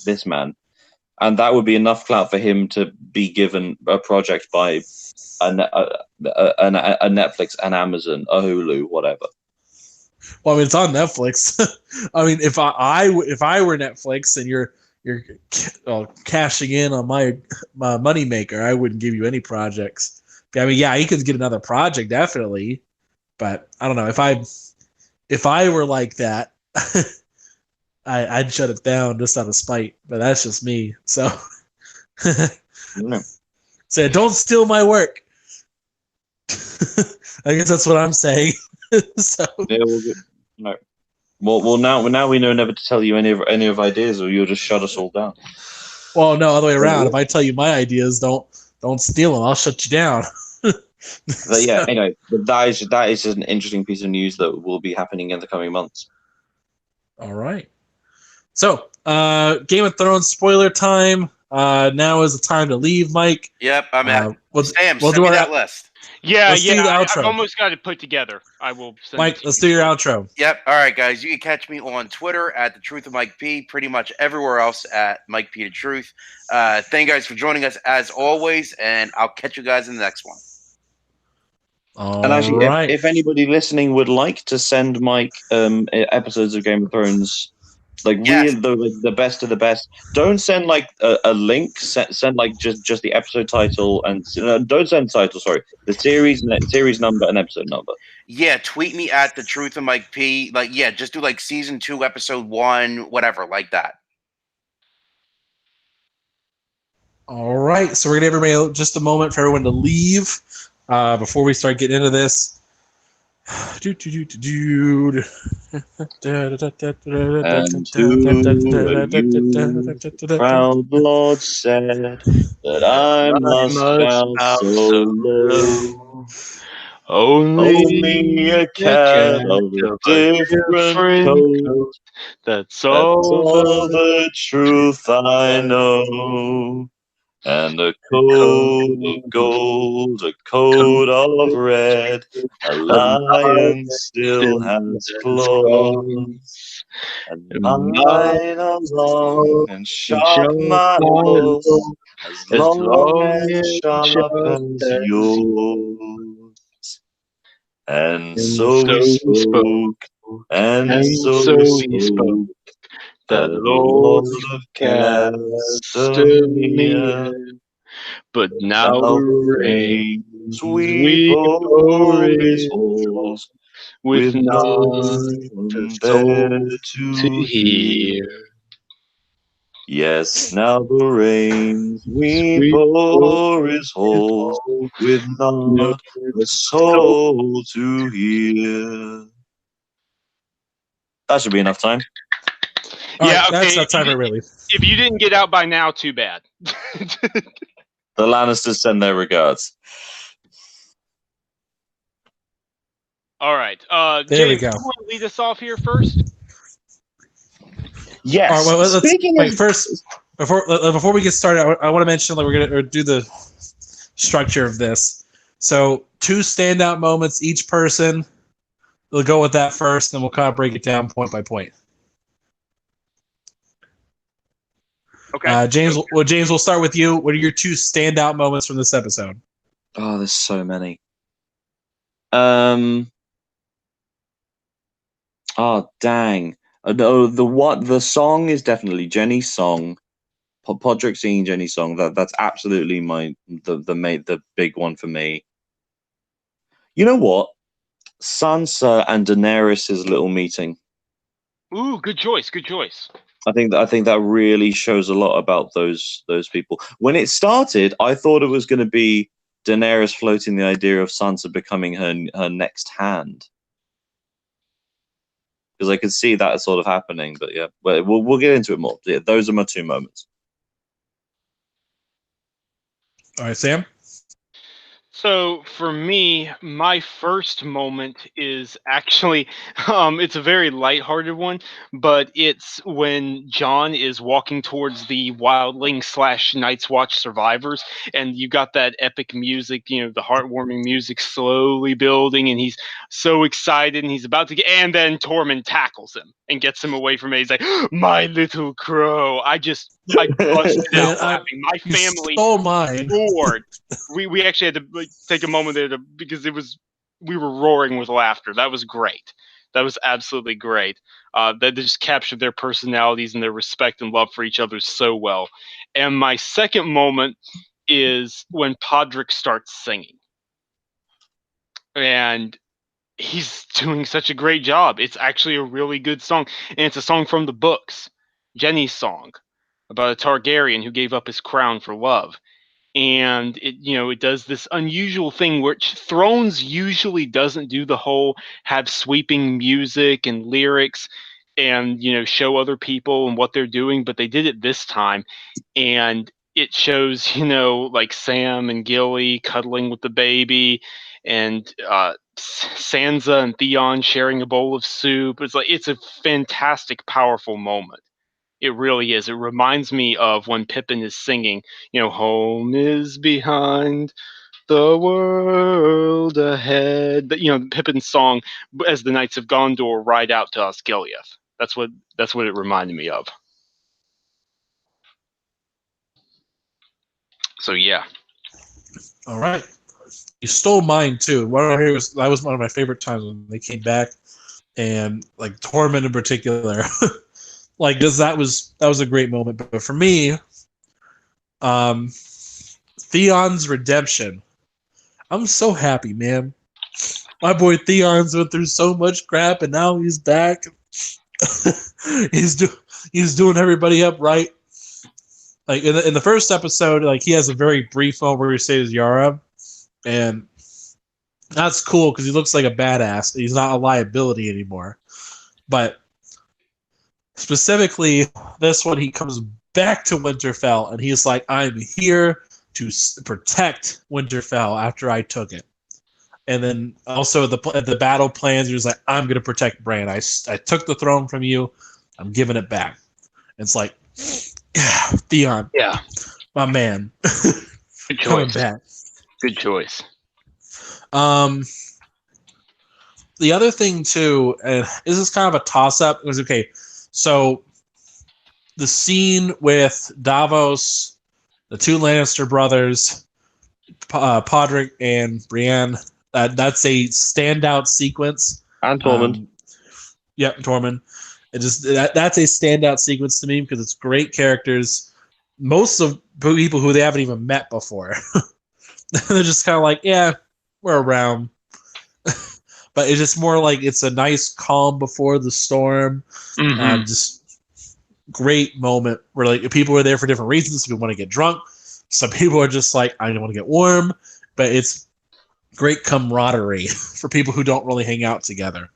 this man, and that would be enough clout for him to be given a project by a Netflix, an Amazon, a Hulu, whatever. Well, I mean, it's on Netflix. I mean, if I were Netflix and you're cashing in on my moneymaker, I wouldn't give you any projects. I mean, yeah, he could get another project definitely, but I don't know if I were like that, I'd shut it down just out of spite. But that's just me. So, so don't steal my work. I guess that's what I'm saying. So yeah, no. Well, now we know never to tell you any of ideas, or you'll just shut us all down. Well, no, other way around. If I tell you my ideas, don't steal them. I'll shut you down. But yeah, anyway, that is just an interesting piece of news that will be happening in the coming months. All right. So, Game of Thrones spoiler time. Now is the time to leave, Mike. Yep, I'm out. Sam, we'll send do me our that list. Yeah, let's do the outro. I've almost got it put together. I will send Mike, let's do your outro. Yep. All right, guys. You can catch me on Twitter at The Truth of Mike P. Pretty much everywhere else at Mike P. The Truth. Thank you guys for joining us as always, and I'll catch you guys in the next one. And actually, if anybody listening would like to send Mike episodes of Game of Thrones Like Yes. really, the best of the best. Don't send like a link. Send like just the episode title and don't send title. Sorry, the series number and episode number. Yeah, tweet me at the truth of Mike P. Like, yeah, just do like season 2, episode 1, whatever, like that. All right, so we're gonna give everybody just a moment for everyone to leave before we start getting into this. And who you, proud Lord, said that I must bow so low? Only Only a cat of a different coat. That's That's all the truth I know. And a coat of gold, a coat of red, a lion still has claws. And mine are long and sharp, my laws, as long and sharp as yours. And so he spoke, and so he spoke, that the Lord Lord of Castamere. Castamere. But now Now the the rain rains sweep we pour over his it halls, with with none none soul there to to hear. hear. Yes, now the rains sweep Sweet over his halls, with no not a soul. soul to hear. That should be enough time. All Yeah, right, okay. that's time for really. If you didn't get out by now, too bad. The Lannisters send their regards. All right. There we James, go. you want to lead us off here first? Yes. All right, well, let's Speaking wait of first. Before we get started, I want to mention that we're gonna do the structure of this. So 2 standout moments each person. We'll go with that first, then we'll kind of break it down point by point. Okay. James, we'll start with you. What are your 2 standout moments from this episode? Oh, there's so many. Oh, dang. No, the song is definitely Jenny's song. Podrick singing Jenny's song. That's absolutely the big one for me. You know what? Sansa and Daenerys' little meeting. Ooh, good choice. Good choice. I think that really shows a lot about those people. When it started, I thought it was going to be Daenerys floating the idea of Sansa becoming her next hand, because I could see that sort of happening. But yeah, we'll get into it more. Yeah, those are my 2 moments. All right, Sam. So for me, my first moment is actually, it's a very lighthearted one, but it's when John is walking towards the wildling / Night's Watch survivors, and you got that epic music, the heartwarming music slowly building, and he's so excited, and he's about to get, and then Tormund tackles him and gets him away from it. He's like, "My little crow!" I busted out laughing. My family stole mine. roared. We actually had to take a moment there because we were roaring with laughter. That was great. That was absolutely great. That just captured their personalities and their respect and love for each other so well. And my second moment is when Podrick starts singing, and he's doing such a great job. It's actually a really good song, and it's a song from the books, Jenny's song, about a Targaryen who gave up his crown for love. And it does this unusual thing which Thrones usually doesn't do, the whole have sweeping music and lyrics and show other people and what they're doing, but they did it this time, and it shows like Sam and Gilly cuddling with the baby, and Sansa and Theon sharing a bowl of soup. It's a fantastic, powerful moment. It really is. It reminds me of when Pippin is singing, home is behind, the world ahead. Pippin's song as the Knights of Gondor ride out to Osgiliath. That's what it reminded me of. So yeah. All right. You stole mine too. That was one of my favorite times when they came back, and like Tormund in particular. like that was a great moment. But for me, Theon's redemption. I'm so happy, man. My boy Theon's went through so much crap, and now he's back. he's doing everybody up right. Like in the first episode, like he has a very brief moment where he saves Yara, and that's cool because he looks like a badass. He's not a liability anymore. But specifically, this one, he comes back to Winterfell, and he's like, "I'm here to protect Winterfell after I took it." And then also the battle plans, he was like, "I'm going to protect Bran. I took the throne from you. I'm giving it back." And it's like, yeah, Theon, Yeah, my man, good coming choice. back. Good choice. The other thing too, and this is kind of a toss-up, was okay. So the scene with Davos, the two Lannister brothers, Podrick and Brienne, that's a standout sequence. And Tormund. Yep, Tormund. That's a standout sequence to me because it's great characters. Most of people who they haven't even met before, they're just kind of like, yeah, we're around. But it's just more like it's a nice calm before the storm. Mm-hmm. Just great moment where like people are there for different reasons. Some people want to get drunk. Some people are just like, I don't want to get warm. But it's great camaraderie for people who don't really hang out together.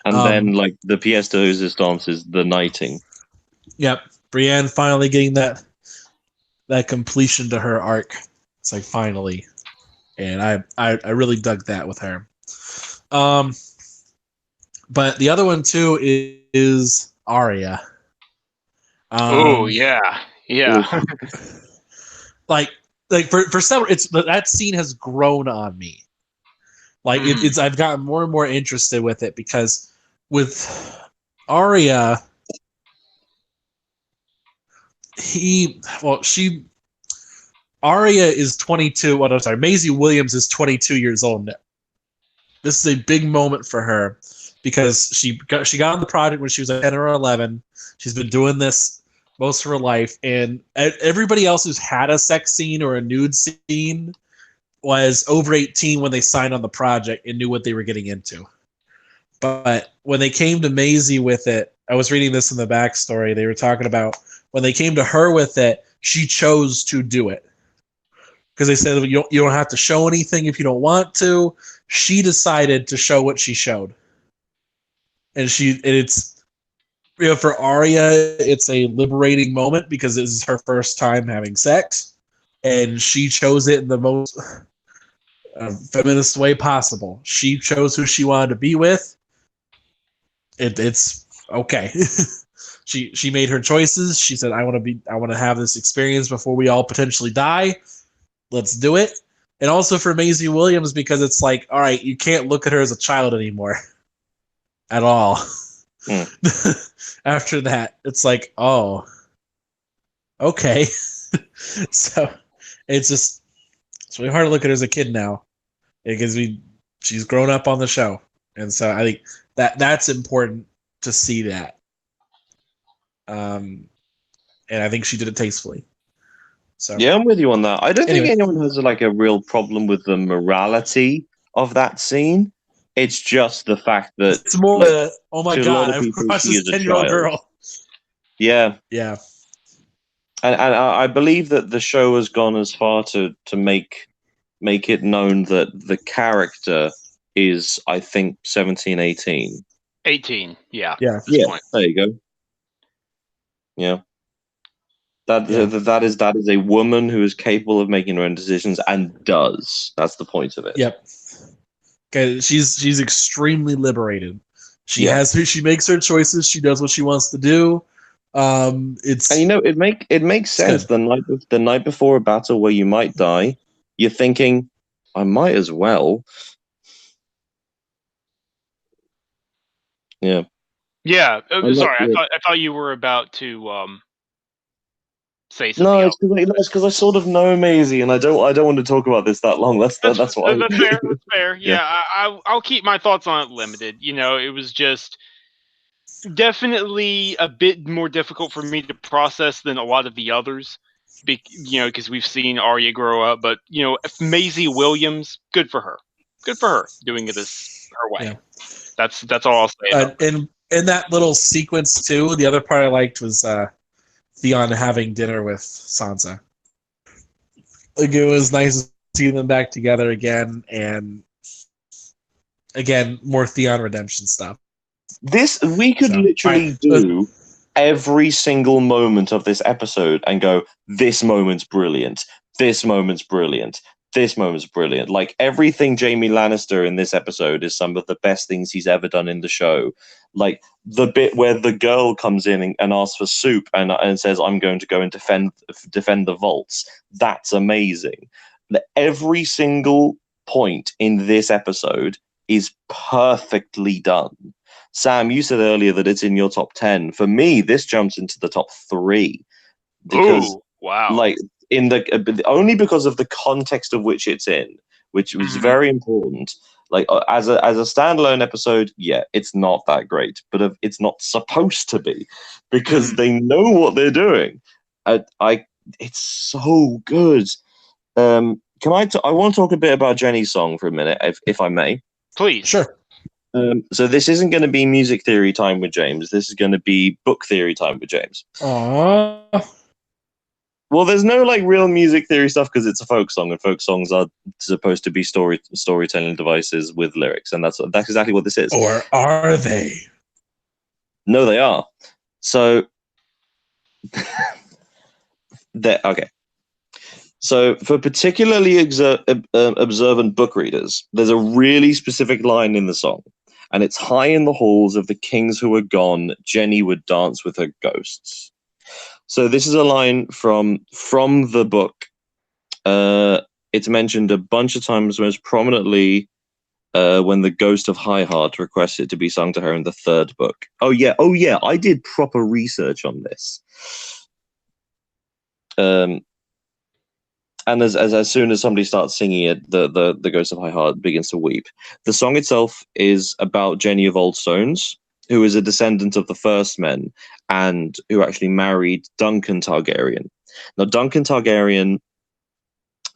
And then, like, the pièce de résistance is the knighting. Yep. Brienne finally getting that completion to her arc. It's like, finally. And I really dug that with her. But the other one, too, is Arya. Oh, yeah. Yeah. like for several, that scene has grown on me. Like I've gotten more and more interested with it because with Arya, Arya is 22. What I'm sorry, Maisie Williams is 22 years old now. This is a big moment for her because she got on the project when she was like 10 or 11. She's been doing this most of her life, and everybody else who's had a sex scene or a nude scene was over 18 when they signed on the project and knew what they were getting into. But when they came to Maisie with it, I was reading this in the backstory. They were talking about when they came to her with it, she chose to do it. Because they said you don't have to show anything if you don't want to. She decided to show what she showed. And it's for Arya, it's a liberating moment because this is her first time having sex. And she chose it in the most feminist way possible. She chose who she wanted to be with. It's okay. She made her choices. She said, I want to have this experience before we all potentially die. Let's do it. And also for Maisie Williams, because it's like, all right, you can't look at her as a child anymore. At all. After that, it's like, oh, okay. So it's really hard to look at her as a kid now because she's grown up on the show, and so I think that's important to see that. And I think she did it tastefully. So yeah, I'm with you on that. I don't think anyone has like a real problem with the morality of that scene. It's just the fact that it's more oh my god, I've crushed this 10-year-old girl. Yeah. Yeah. And I believe that the show has gone as far to make it known that the character is, I think, 17, 18. 18, yeah. Yeah. Point. There you go. Yeah. That is a woman who is capable of making her own decisions and does. That's the point of it. Yep. Okay, she's extremely liberated. She makes her choices. She does what she wants to do. It's and it makes sense. The night before a battle where you might die, you're thinking, I might as well. Yeah. Yeah. Sorry, I thought you were about to say something. No, it's because I sort of know Maisie, and I don't want to talk about this that long. That's why. That's fair. That's fair. Yeah, I'll keep my thoughts on it limited. You know, it was just definitely a bit more difficult for me to process than a lot of the others. Because we've seen Arya grow up, but if Maisie Williams, good for her doing it this her way. Yeah. That's all I'll say about it. In that little sequence too, the other part I liked was Theon having dinner with Sansa. Like, it was nice to see them back together again, and again, more Theon redemption stuff. We could literally do every single moment of this episode and go, this moment's brilliant, this moment's brilliant, this moment's brilliant. Like, everything Jaime Lannister in this episode is some of the best things he's ever done in the show. Like, the bit where the girl comes in and asks for soup and says, I'm going to go and defend the vaults. That's amazing. Every single point in this episode is perfectly done. Sam, you said earlier that it's in your top 10. For me, this jumps into the top 3 because, wow! Like, only because of the context of which it's in, which was very important. Like, as a standalone episode, yeah, it's not that great, but it's not supposed to be because they know what they're doing. It's so good. I want to talk a bit about Jenny's song for a minute, if I may. Please. Sure. So this isn't going to be music theory time with James. This is going to be book theory time with James. Aww. Well, there's no like real music theory stuff because it's a folk song, and folk songs are supposed to be storytelling devices with lyrics, and that's exactly what this is. Or are they? No, they are. So, okay. So, for particularly observant book readers, there's a really specific line in the song, and it's high in the halls of the kings who are gone, Jenny would dance with her ghosts. So this is a line from the book. It's mentioned a bunch of times, most prominently when the ghost of High Heart requests it to be sung to her in the 3rd book. Oh yeah, I did proper research on this. And as soon as somebody starts singing it, the Ghost of High Heart begins to weep. The song itself is about Jenny of Old Stones, who is a descendant of the First Men and who actually married Duncan Targaryen. Now, Duncan Targaryen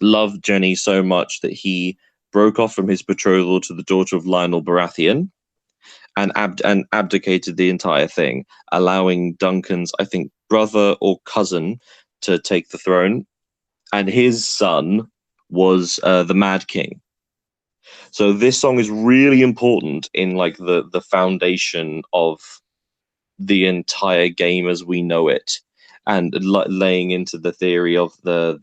loved Jenny so much that he broke off from his betrothal to the daughter of Lionel Baratheon and abdicated the entire thing, allowing Duncan's, I think, brother or cousin to take the throne. And his son was the Mad King. So this song is really important in like the foundation of the entire game as we know it, and laying into the theory of I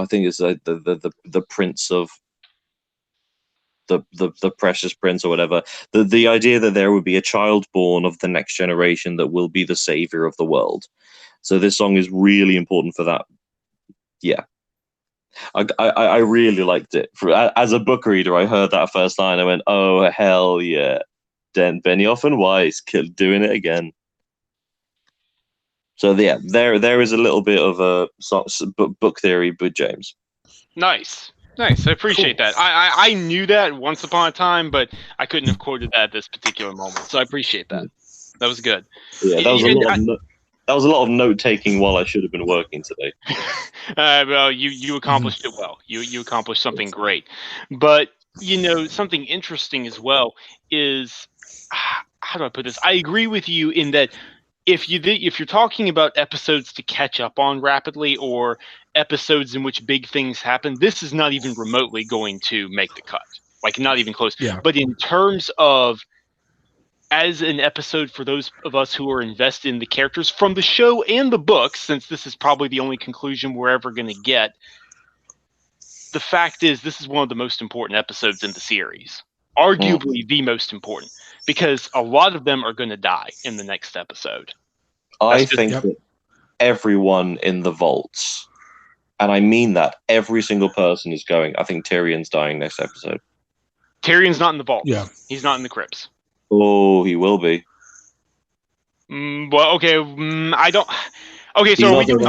think it's the Prince of the Precious Prince or whatever. The idea that there would be a child born of the next generation that will be the savior of the world. So this song is really important for that. Yeah. I really liked it. As a book reader, I heard that first line. I went, "Oh hell yeah!" Then Benioff and Weiss doing it again. So yeah, there is a little bit of a book theory with James. Nice. I appreciate that. I knew that once upon a time, but I couldn't have quoted that at this particular moment. So I appreciate that. That was good. Yeah, that was a lot of note taking while I should have been working today. Well, you accomplished it well. You accomplished something great. But something interesting as well is, how do I put this? I agree with you in that if you're talking about episodes to catch up on rapidly or episodes in which big things happen, this is not even remotely going to make the cut. Like, not even close. Yeah. But in terms of as an episode for those of us who are invested in the characters from the show and the books, since this is probably the only conclusion we're ever going to get, the fact is this is one of the most important episodes in the series. Arguably the most important, because a lot of them are going to die in the next episode. I think that everyone in the vaults, and I mean that, every single person is going, I think Tyrion's dying next episode. Tyrion's not in the vaults. Yeah. He's not in the crypts. Oh, he will be. Well, okay. I don't. Okay, so are we going to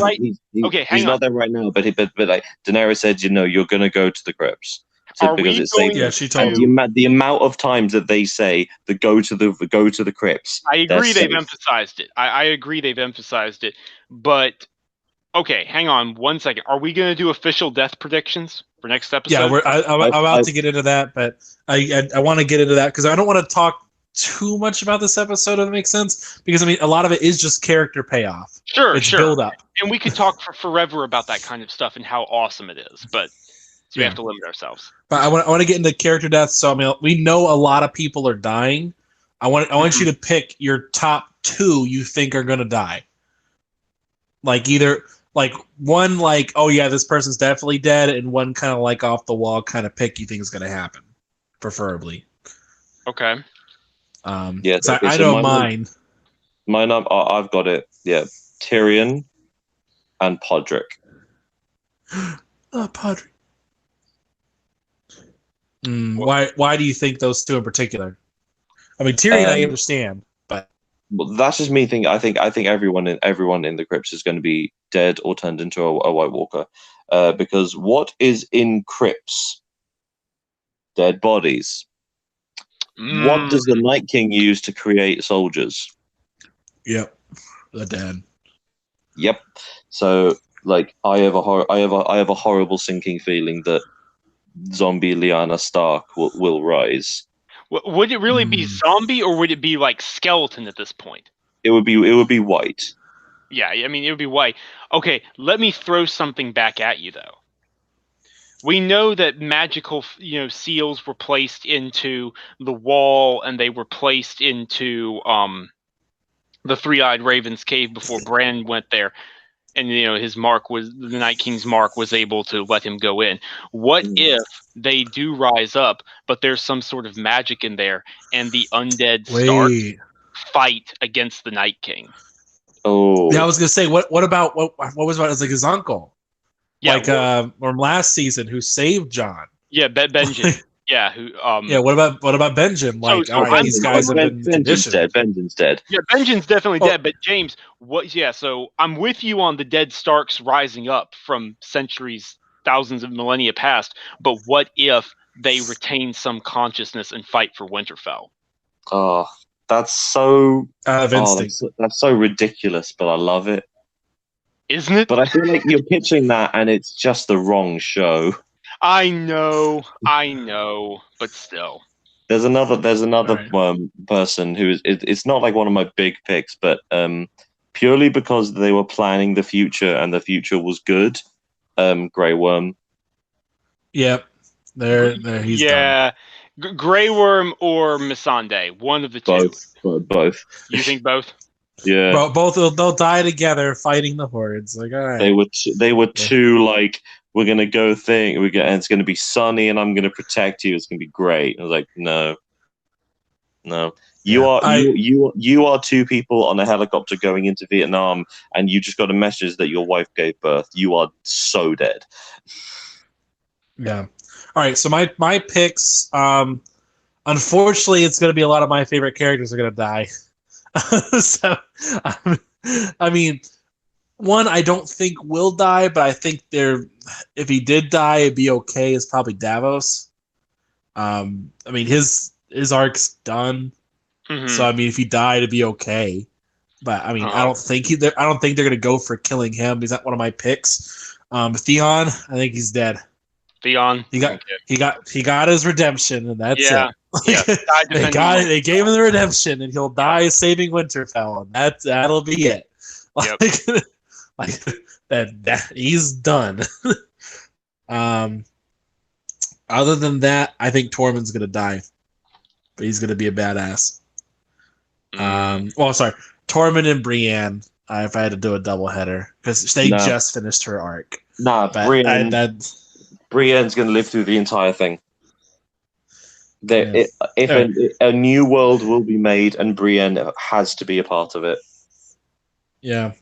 write? Okay, hang on. He's not there right now, but like Daenerys said, you're going to go to the crypts. Are because we it's going Satan. Yeah, she to? told The amount of times that they say the go to the crypts. I agree they're they've safe. emphasized it. I agree they've emphasized it. But okay, hang on 1 second. Are we going to do official death predictions for next episode? Yeah, I'm about I- to get into that, but I want to get into that because I don't want to talk too much about this episode, if it makes sense. Because I mean, a lot of it is just character payoff. Sure, It's sure. build up. And we could talk for forever about that kind of stuff and how awesome it is, but so we Yeah. have to limit ourselves. But I want to get into character deaths. So I mean, we know a lot of people are dying. I want you to pick your top 2 you think are going to die. Like either like one like, oh yeah, this person's definitely dead, and one kind of like off the wall kind of pick you think is going to happen, preferably. Okay. Yeah, So okay, I so know mine. I've got it. Yeah, Tyrion and Podrick. Oh, Padre. Why do you think those 2 in particular? I mean, Tyrion, I understand, but Well, that's just me thinking. I think everyone in the crypts is going to be dead or turned into a White Walker, because what is in crypts? Dead bodies. What does the Night King use to create soldiers? yep, the dead. Yep. So, like, I have a horrible sinking feeling that zombie Lyanna Stark will rise. Would it really be zombie or would it be like skeleton at this point? It would be white. Yeah, I mean, it would be white. Okay, let me throw something back at you, though. We know that magical, seals were placed into the wall, and they were placed into the Three-Eyed Raven's cave before Bran went there, and his mark was the Night King's mark was able to let him go in. What if they do rise up, but there's some sort of magic in there, and the undead Stark fight against the Night King? Oh, yeah. I was gonna say, what about what was about? It's like his uncle, Yeah, from last season, who saved John. Yeah, Benjen. Yeah, who? Yeah. What about Benjen? Like, all right, these guys have been Benjen's conditioned. dead. Benjen's dead. Yeah, Benjen's definitely dead. But James, what? Yeah, so I'm with you on the dead Starks rising up from centuries, thousands of millennia past. But what if they retain some consciousness and fight for Winterfell? Oh, that's so. Instinct. That's so ridiculous, but I love it. Isn't it? But I feel like you're pitching that, and it's just the wrong show. I know, but still. There's another Right. person who is. It's not like one of my big picks, but purely because they were planning the future and the future was good. Grey Worm. Yep. There. He's done. Grey Worm or Missandei, one of the two. Both. You think both? Yeah. Bro, both they'll die together fighting the hordes. Like, all right. They were too like, we're gonna go and it's gonna be sunny and I'm gonna protect you. It's gonna be great. I was like, no. You are 2 people on a helicopter going into Vietnam, and you just got a message that your wife gave birth. You are so dead. Yeah. All right. So my picks. Unfortunately, it's going to be a lot of my favorite characters are going to die. So, I mean, one I don't think will die, but I think if he did die, it'd be okay. Is probably Davos. I mean, his arc's done. Mm-hmm. So I mean, if he died, it'd be okay. But I mean, I don't think they're going to go for killing him. He's not one of my picks. Theon, I think he's dead. Theon, he got his redemption, and that's it. Yeah, they gave him the redemption, and he'll die saving Winterfell, and that'll be it. Yep. Like that he's done. Other than that, I think Tormund's gonna die, but he's gonna be a badass. Sorry, Tormund and Brienne. If I had to do a double header, because they just finished her arc. Brienne's gonna live through the entire thing. A new world will be made, and Brienne has to be a part of it. Yeah,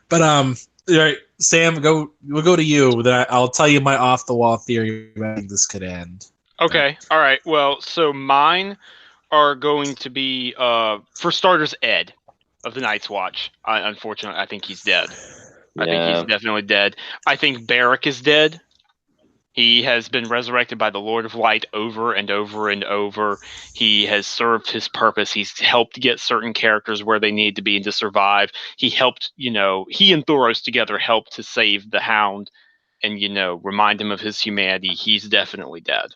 but all right, Sam, we'll go to you. Then I'll tell you my off the wall theory about how this could end. Okay, all right. Well, so mine are going to be for starters, Ed of the Night's Watch. Unfortunately, I think he's dead. I think he's definitely dead. I think Barrack is dead. He has been resurrected by the Lord of Light over and over and over. He has served his purpose. He's helped get certain characters where they need to be and to survive. He helped, he and Thoros together helped to save the Hound and, remind him of his humanity. He's definitely dead,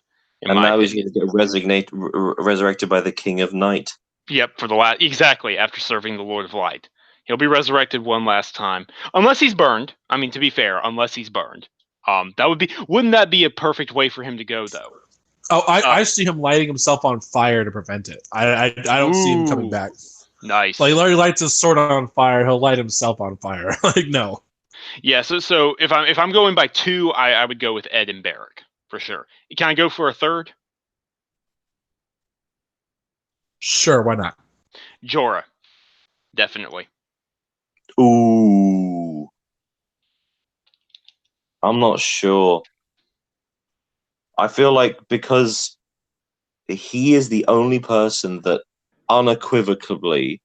in And my now he's opinion. going to get resurrected by the King of Night. Yep, exactly, after serving the Lord of Light. He'll be resurrected one last time. Unless he's burned. I mean, to be fair, unless he's burned. Wouldn't that be a perfect way for him to go, though? Oh, I see him lighting himself on fire to prevent it. I don't see him coming back. Nice. Like Larry lights his sword on fire, he'll light himself on fire. Like no. Yeah. So if I'm going by 2, I would go with Ed and Barrick for sure. Can I go for a third? Sure, why not? Jorah, definitely. Ooh. I'm not sure. I feel like because he is the only person that unequivocally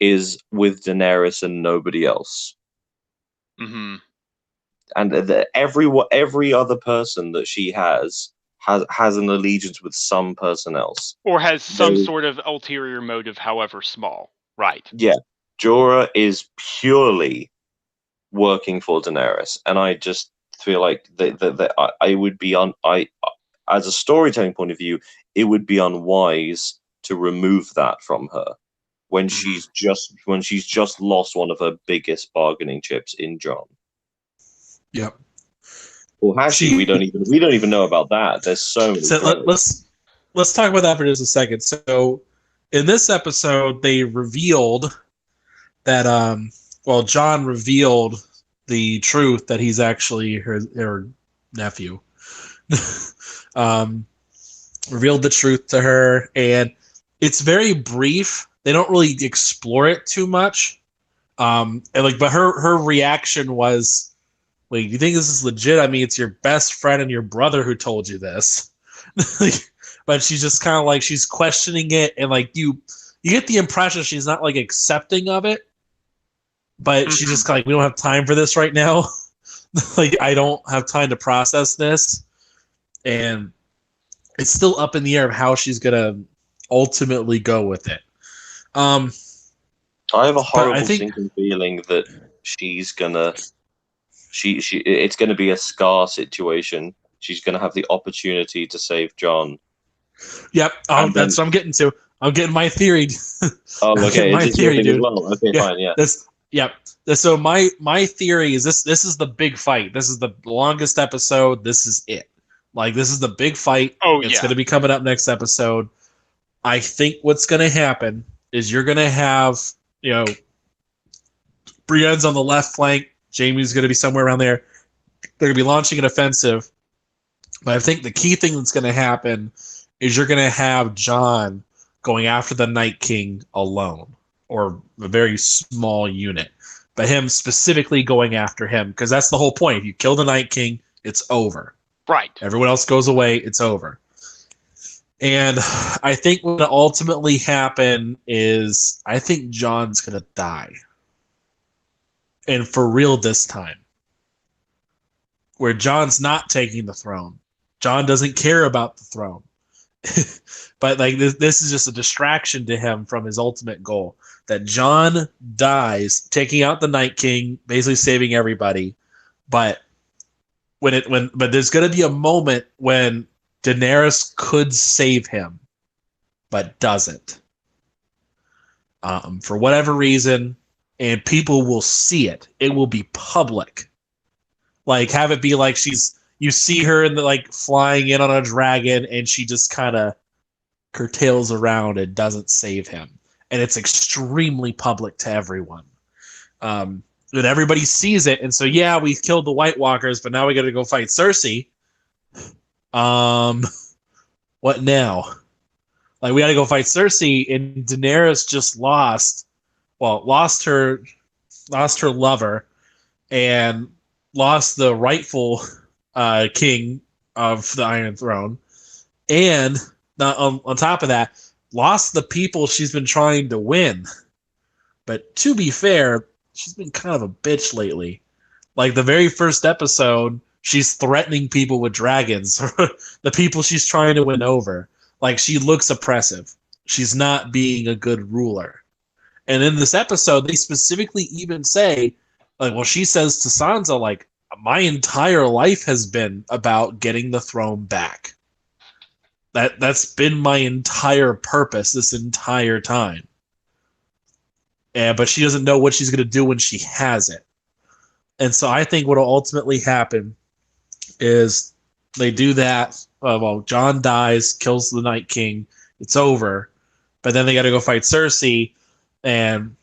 is with Daenerys and nobody else. Mm-hmm. And every other person that she has an allegiance with some person else. Or has some sort of ulterior motive, however small. Right. Yeah. Jorah is purely working for Daenerys. And I just feel like that I would be as a storytelling point of view, it would be unwise to remove that from her when she's just lost one of her biggest bargaining chips in Jon. Yep. Or has she? We don't even know about that. There's so many. So let's talk about that for just a second. So in this episode, they revealed that Jon revealed the truth that he's actually her nephew. Revealed the truth to her, and it's very brief. They don't really explore it too much. But her reaction was, "Wait, you think this is legit? I mean, it's your best friend and your brother who told you this." But she's just kind of like she's questioning it, and like you get the impression she's not like accepting of it, but she's just like, "We don't have time for this right now." Like I don't have time to process this, and it's still up in the air of how she's gonna ultimately go with it. I have a horrible sinking feeling that she's gonna it's gonna be a Scar situation. She's gonna have the opportunity to save Jon. Yep, that's what I'm getting to. I'm getting my theory. Oh, okay. My theory, dude. As well? Okay, yeah, fine, yeah. So my theory is this is the big fight. This is the longest episode. This is it. Like this is the big fight. It's going to be coming up next episode. I think what's going to happen is you're going to have, Brienne's on the left flank. Jaime's going to be somewhere around there. They're going to be launching an offensive. But I think the key thing that's going to happen is you're going to have Jon going after the Night King alone, or a very small unit. But him specifically going after him, because that's the whole point. If you kill the Night King, it's over. Right. Everyone else goes away, it's over. And I think what will ultimately happen is I think Jon's going to die. And for real this time. Where Jon's not taking the throne. Jon doesn't care about the throne. But like this is just a distraction to him from his ultimate goal. That Jon dies, taking out the Night King, basically saving everybody. But but there's going to be a moment when Daenerys could save him, but doesn't. For whatever reason, and people will see it. It will be public. Like have it be like you see her in flying in on a dragon, and she just kind of curtails around and doesn't save him, and it's extremely public to everyone. And everybody sees it, and so we killed the White Walkers, but now we got to go fight Cersei. What now? Like we got to go fight Cersei, and Daenerys just lost her lover, and lost the rightful king of the Iron Throne, and on top of that, lost the people she's been trying to win. But to be fair, she's been kind of a bitch lately. Like the very first episode, She's threatening people with dragons, the people she's trying to win over. Like, she looks oppressive. She's not being a good ruler. And in this episode, they specifically even say, like, well, she says to Sansa, like, my entire life has been about getting the throne back. That's been my entire purpose this entire time. But she doesn't know what she's going to do when she has it. And so I think what will ultimately happen is they do that. Well, Jon dies, kills the Night King. It's over. But then they got to go fight Cersei. And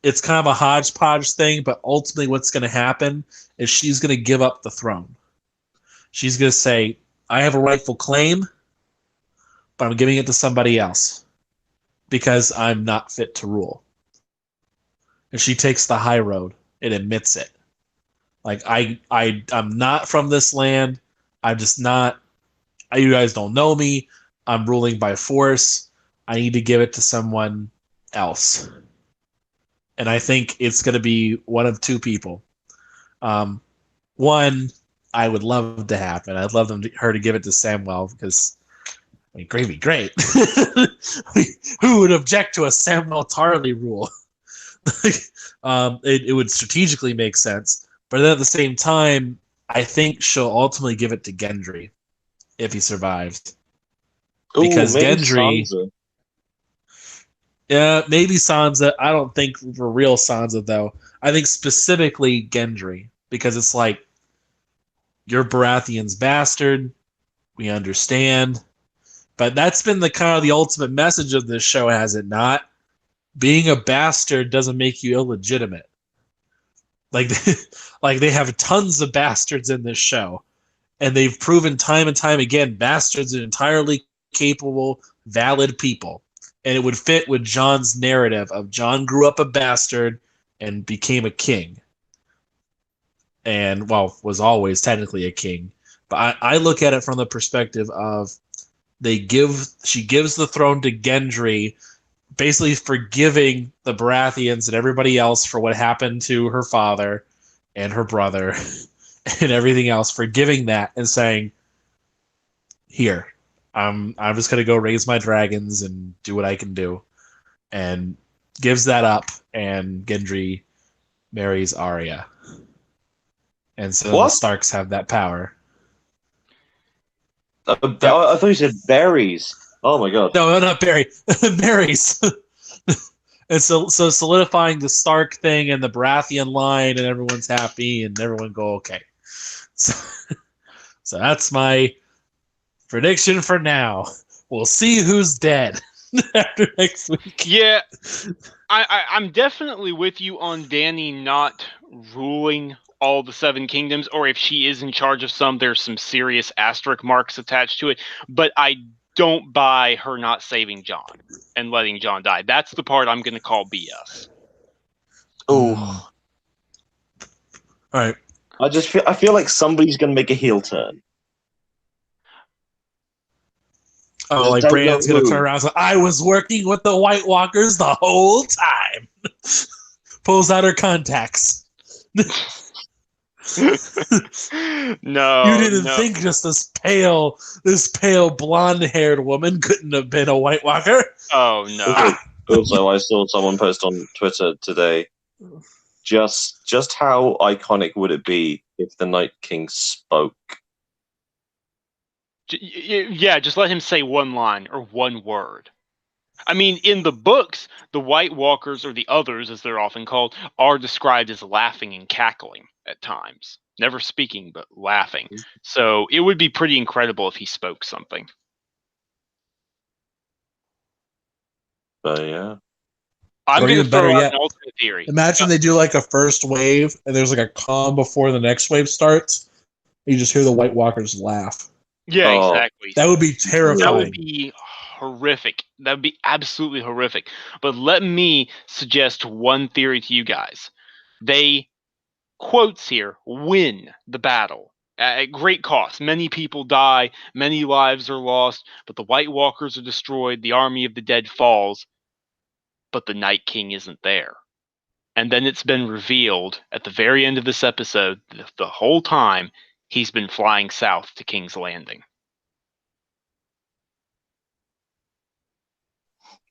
it's kind of a hodgepodge thing. But ultimately what's going to happen is she's going to give up the throne. She's going to say, I have a rightful claim, but I'm giving it to somebody else because I'm not fit to rule. And she takes the high road and admits it. Like, I'm not from this land. I'm just not. You guys don't know me. I'm ruling by force. I need to give it to someone else. And I think it's going to be one of two people. One, I would love to happen. I'd love her to give it to Samwell because, I mean, gravy, great. Who would object to a Samwell Tarly rule? It would strategically make sense. But then at the same time, I think she'll ultimately give it to Gendry if he survives. Because Gendry... Sansa. Yeah, maybe Sansa. I don't think for real Sansa, though. I think specifically Gendry. Because it's like, you're Baratheon's bastard. We understand. But that's been the kind of the ultimate message of this show, has it not? Being a bastard doesn't make you illegitimate. Like, like they have tons of bastards in this show. And they've proven time and time again, bastards are entirely capable, valid people. And it would fit with Jon's narrative of Jon grew up a bastard and became a king. And, well, was always technically a king. But I look at it from the perspective of she gives the throne to Gendry, basically forgiving the Baratheons and everybody else for what happened to her father and her brother and everything else, forgiving that and saying, here, I'm just going to go raise my dragons and do what I can do. And gives that up, and Gendry marries Arya. And so the Starks have that power. I thought you said berries. Oh my god. No, not Barry. Marries. And so solidifying the Stark thing and the Baratheon line, and everyone's happy, and everyone go okay. So that's my prediction for now. We'll see who's dead after next week. Yeah, I'm definitely with you on Dany not ruling all the Seven Kingdoms, or if she is in charge of some, there's some serious asterisk marks attached to it. But I don't buy her not saving Jon and letting Jon die. That's the part I'm going to call BS. Oh, all right. I feel like somebody's going to make a heel turn. Oh, like Brand's going to turn around and say, I was working with the White Walkers the whole time. Pulls out her contacts. No, you didn't think just this pale blonde-haired woman couldn't have been a White Walker? Oh no. Also, I saw someone post on Twitter today. Just how iconic would it be if the Night King spoke? Yeah, just let him say one line or one word. I mean, in the books, the White Walkers, or the Others, as they're often called, are described as laughing and cackling at times. Never speaking, but laughing. So it would be pretty incredible if he spoke something. Yeah. I'm Or going to even better throw out yet, an alternate theory. imagine they do like a first wave, and there's like a calm before the next wave starts. You just hear the White Walkers laugh. Yeah, exactly. That would be terrifying. That would be horrific. That would be absolutely horrific. But let me suggest one theory to you guys. They, quotes here, win the battle at great cost. Many people die, many lives are lost, but the White Walkers are destroyed, the army of the dead falls, but the Night King isn't there. And then it's been revealed at the very end of this episode, the whole time, he's been flying south to King's Landing.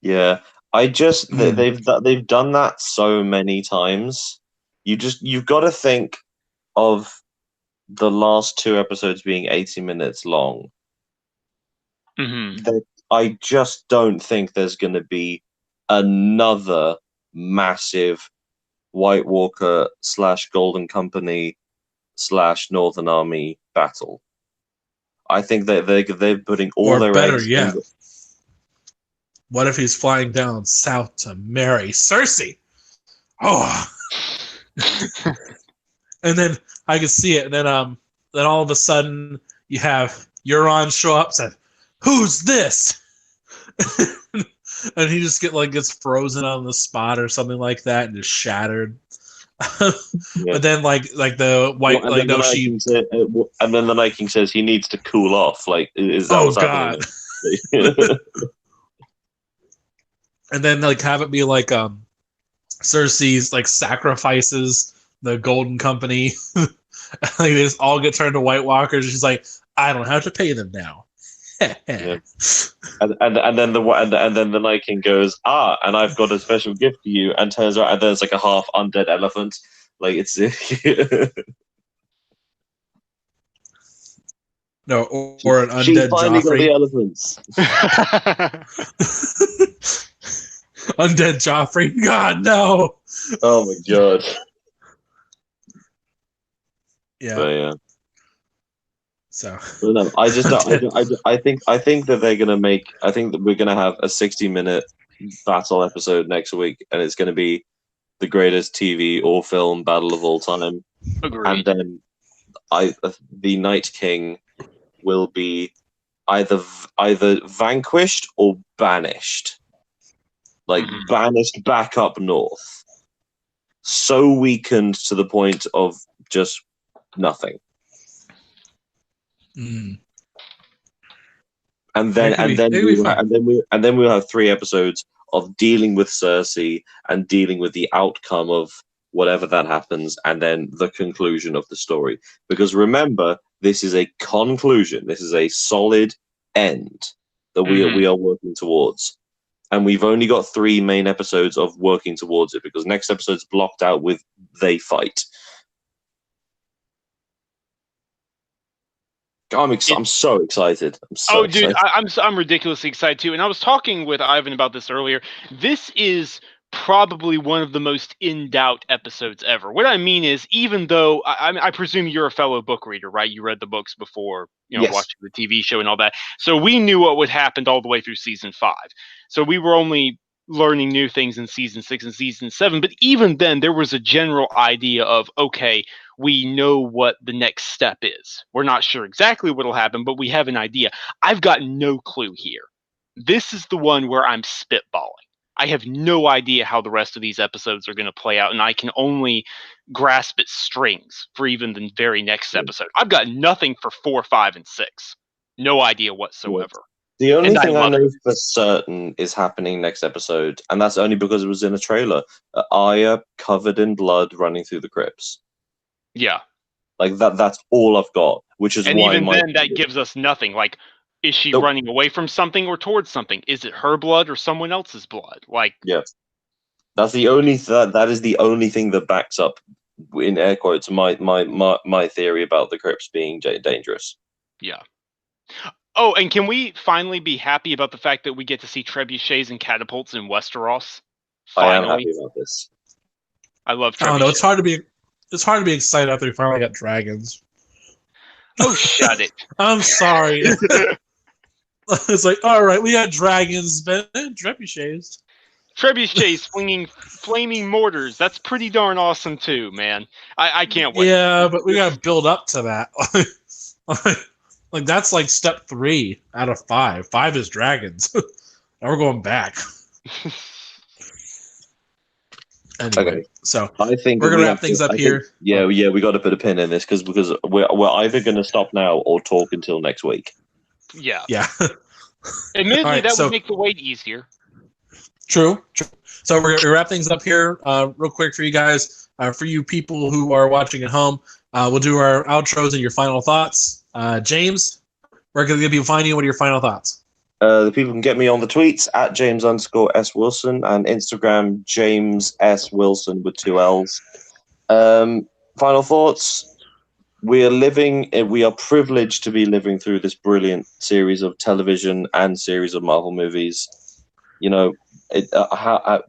Yeah, they've done that so many times. You've got to think of the last 2 episodes being 80 minutes long. Mm-hmm. I just don't think there's going to be another massive White Walker / Golden Company / Northern Army battle. I think that they're putting all their eggs in. What if he's flying down south to marry Cersei? Oh, and then I can see it. And then all of a sudden you have Euron show up, said, "Who's this?" And he just gets frozen on the spot or something like that, and just shattered. But then like the white and then the Night King says he needs to cool off. Like, is that what's happening? And then have it be like Cersei's sacrifices the Golden Company. They just all get turned to White Walkers. She's like, I don't have to pay them now. Yeah. And then the Night King goes, and I've got a special gift for you, and turns around and there's a half undead elephant. Like, it's no, or an undead finally Joffrey. got the elephants. Undead Joffrey. God no. Oh my god. Yeah. But, yeah. So no, I think that they're gonna make. I think that we're gonna have a 60-minute battle episode next week, and it's gonna be the greatest TV or film battle of all time. Agreed. And then the Night King will be either vanquished or banished, banished back up north, so weakened to the point of just nothing. Mm. And then we'll have 3 episodes of dealing with Cersei and dealing with the outcome of whatever that happens, and then the conclusion of the story. Because remember, this is a conclusion. This is a solid end that we are working towards. And we've only got 3 main episodes of working towards it, because next episode's blocked out with they fight. I'm so excited. Dude, I'm ridiculously excited too. And I was talking with Ivan about this earlier. This is probably one of the most in doubt episodes ever. What I mean is, even though I presume you're a fellow book reader, right? You read the books before, Yes. watching the TV show and all that. So we knew what would happen all the way through season 5. So we were only learning new things in season 6 and season 7. But even then, there was a general idea of, okay, we know what the next step is. We're not sure exactly what will happen, but we have an idea. I've got no clue here. This is the one where I'm spitballing. I have no idea how the rest of these episodes are going to play out, and I can only grasp at strings for even the very next episode. I've got nothing for 4, 5, and 6. No idea whatsoever. The only thing I know for certain is happening next episode, and that's only because it was in a trailer. Arya covered in blood running through the crypts. Yeah. Like that's all I've got, which is why even then that gives us nothing. Like, is she running away from something or towards something? Is it her blood or someone else's blood? Like, yeah. That's the only that is the only thing that backs up, in air quotes, my theory about the crypts being dangerous. Yeah. Oh, and can we finally be happy about the fact that we get to see trebuchets and catapults in Westeros? Finally. I am happy about this. I love trebuchets. I don't know. It's hard to be excited after we finally got dragons. Oh, shut it. I'm sorry. It's like, all right, we got dragons, but trebuchets. Trebuchets swinging flaming mortars. That's pretty darn awesome too, man. I can't wait. Yeah, but we got to build up to that. Like that's like step 3 out of 5. 5 is dragons. Now we're going back. Anyway, Okay. So I think we're gonna wrap things up here. We got to put a pin in this because we're either going to stop now or talk until next week. Yeah. Admittedly, Right, that would make the wait easier. True. So we're gonna wrap things up here real quick for you guys. For you people who are watching at home, We'll do our outros and your final thoughts. James, where can people find you? What are your final thoughts? The people can get me on the tweets at James_S Wilson and Instagram James S Wilson with 2 L's. Final thoughts. We are privileged to be living through this brilliant series of television and series of Marvel movies. You know,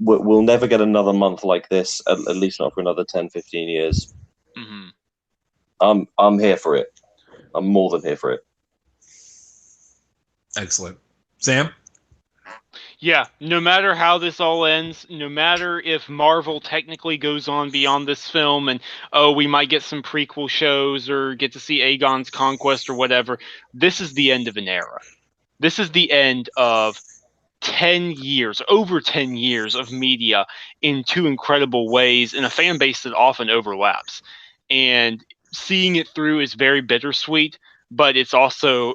we'll never get another month like this, at least not for another 10, 15 years. Mm-hmm. I'm here for it. I'm more than here for it. Excellent. Sam? Yeah, no matter how this all ends, no matter if Marvel technically goes on beyond this film and, we might get some prequel shows or get to see Aegon's Conquest or whatever, this is the end of an era. This is the end of 10 years, over 10 years of media in 2 incredible ways in a fan base that often overlaps. And seeing it through is very bittersweet, but it's also,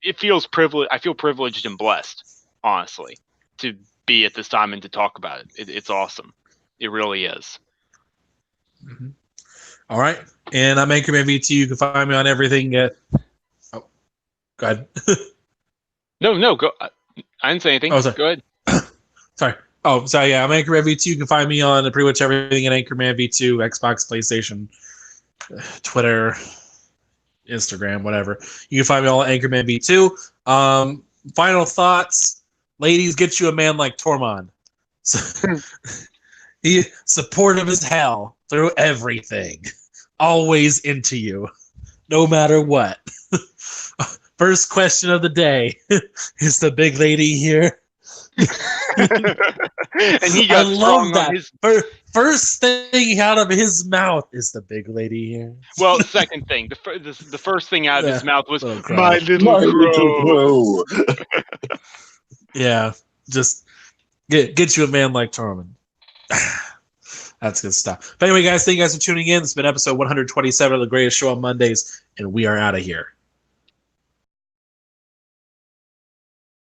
it feels privileged. I feel privileged and blessed, honestly, to be at this time and to talk about it. It's awesome. It really is. Mm-hmm. All right. And I'm Anchorman VT. You can find me on everything. Go ahead. No, go. I didn't say anything. Oh, sorry. Go ahead. Sorry. Oh, sorry. Yeah, I'm Anchorman V2. You can find me on pretty much everything at Anchorman V2, Xbox, PlayStation, Twitter, Instagram, whatever. You can find me all at Anchorman V2. Final thoughts. Ladies, get you a man like Tormund. He supportive as hell through everything. Always into you. No matter what. First question of the day. Is the big lady here? And he got I love that. on his... First thing out of his mouth is the big lady here. Well, second thing. The first thing out of his mouth was, little crow. my little crow. Yeah, just get you a man like Tormund. That's good stuff. But anyway, guys, thank you guys for tuning in. It's been episode 127 of The Greatest Show on Mondays, and we are out of here.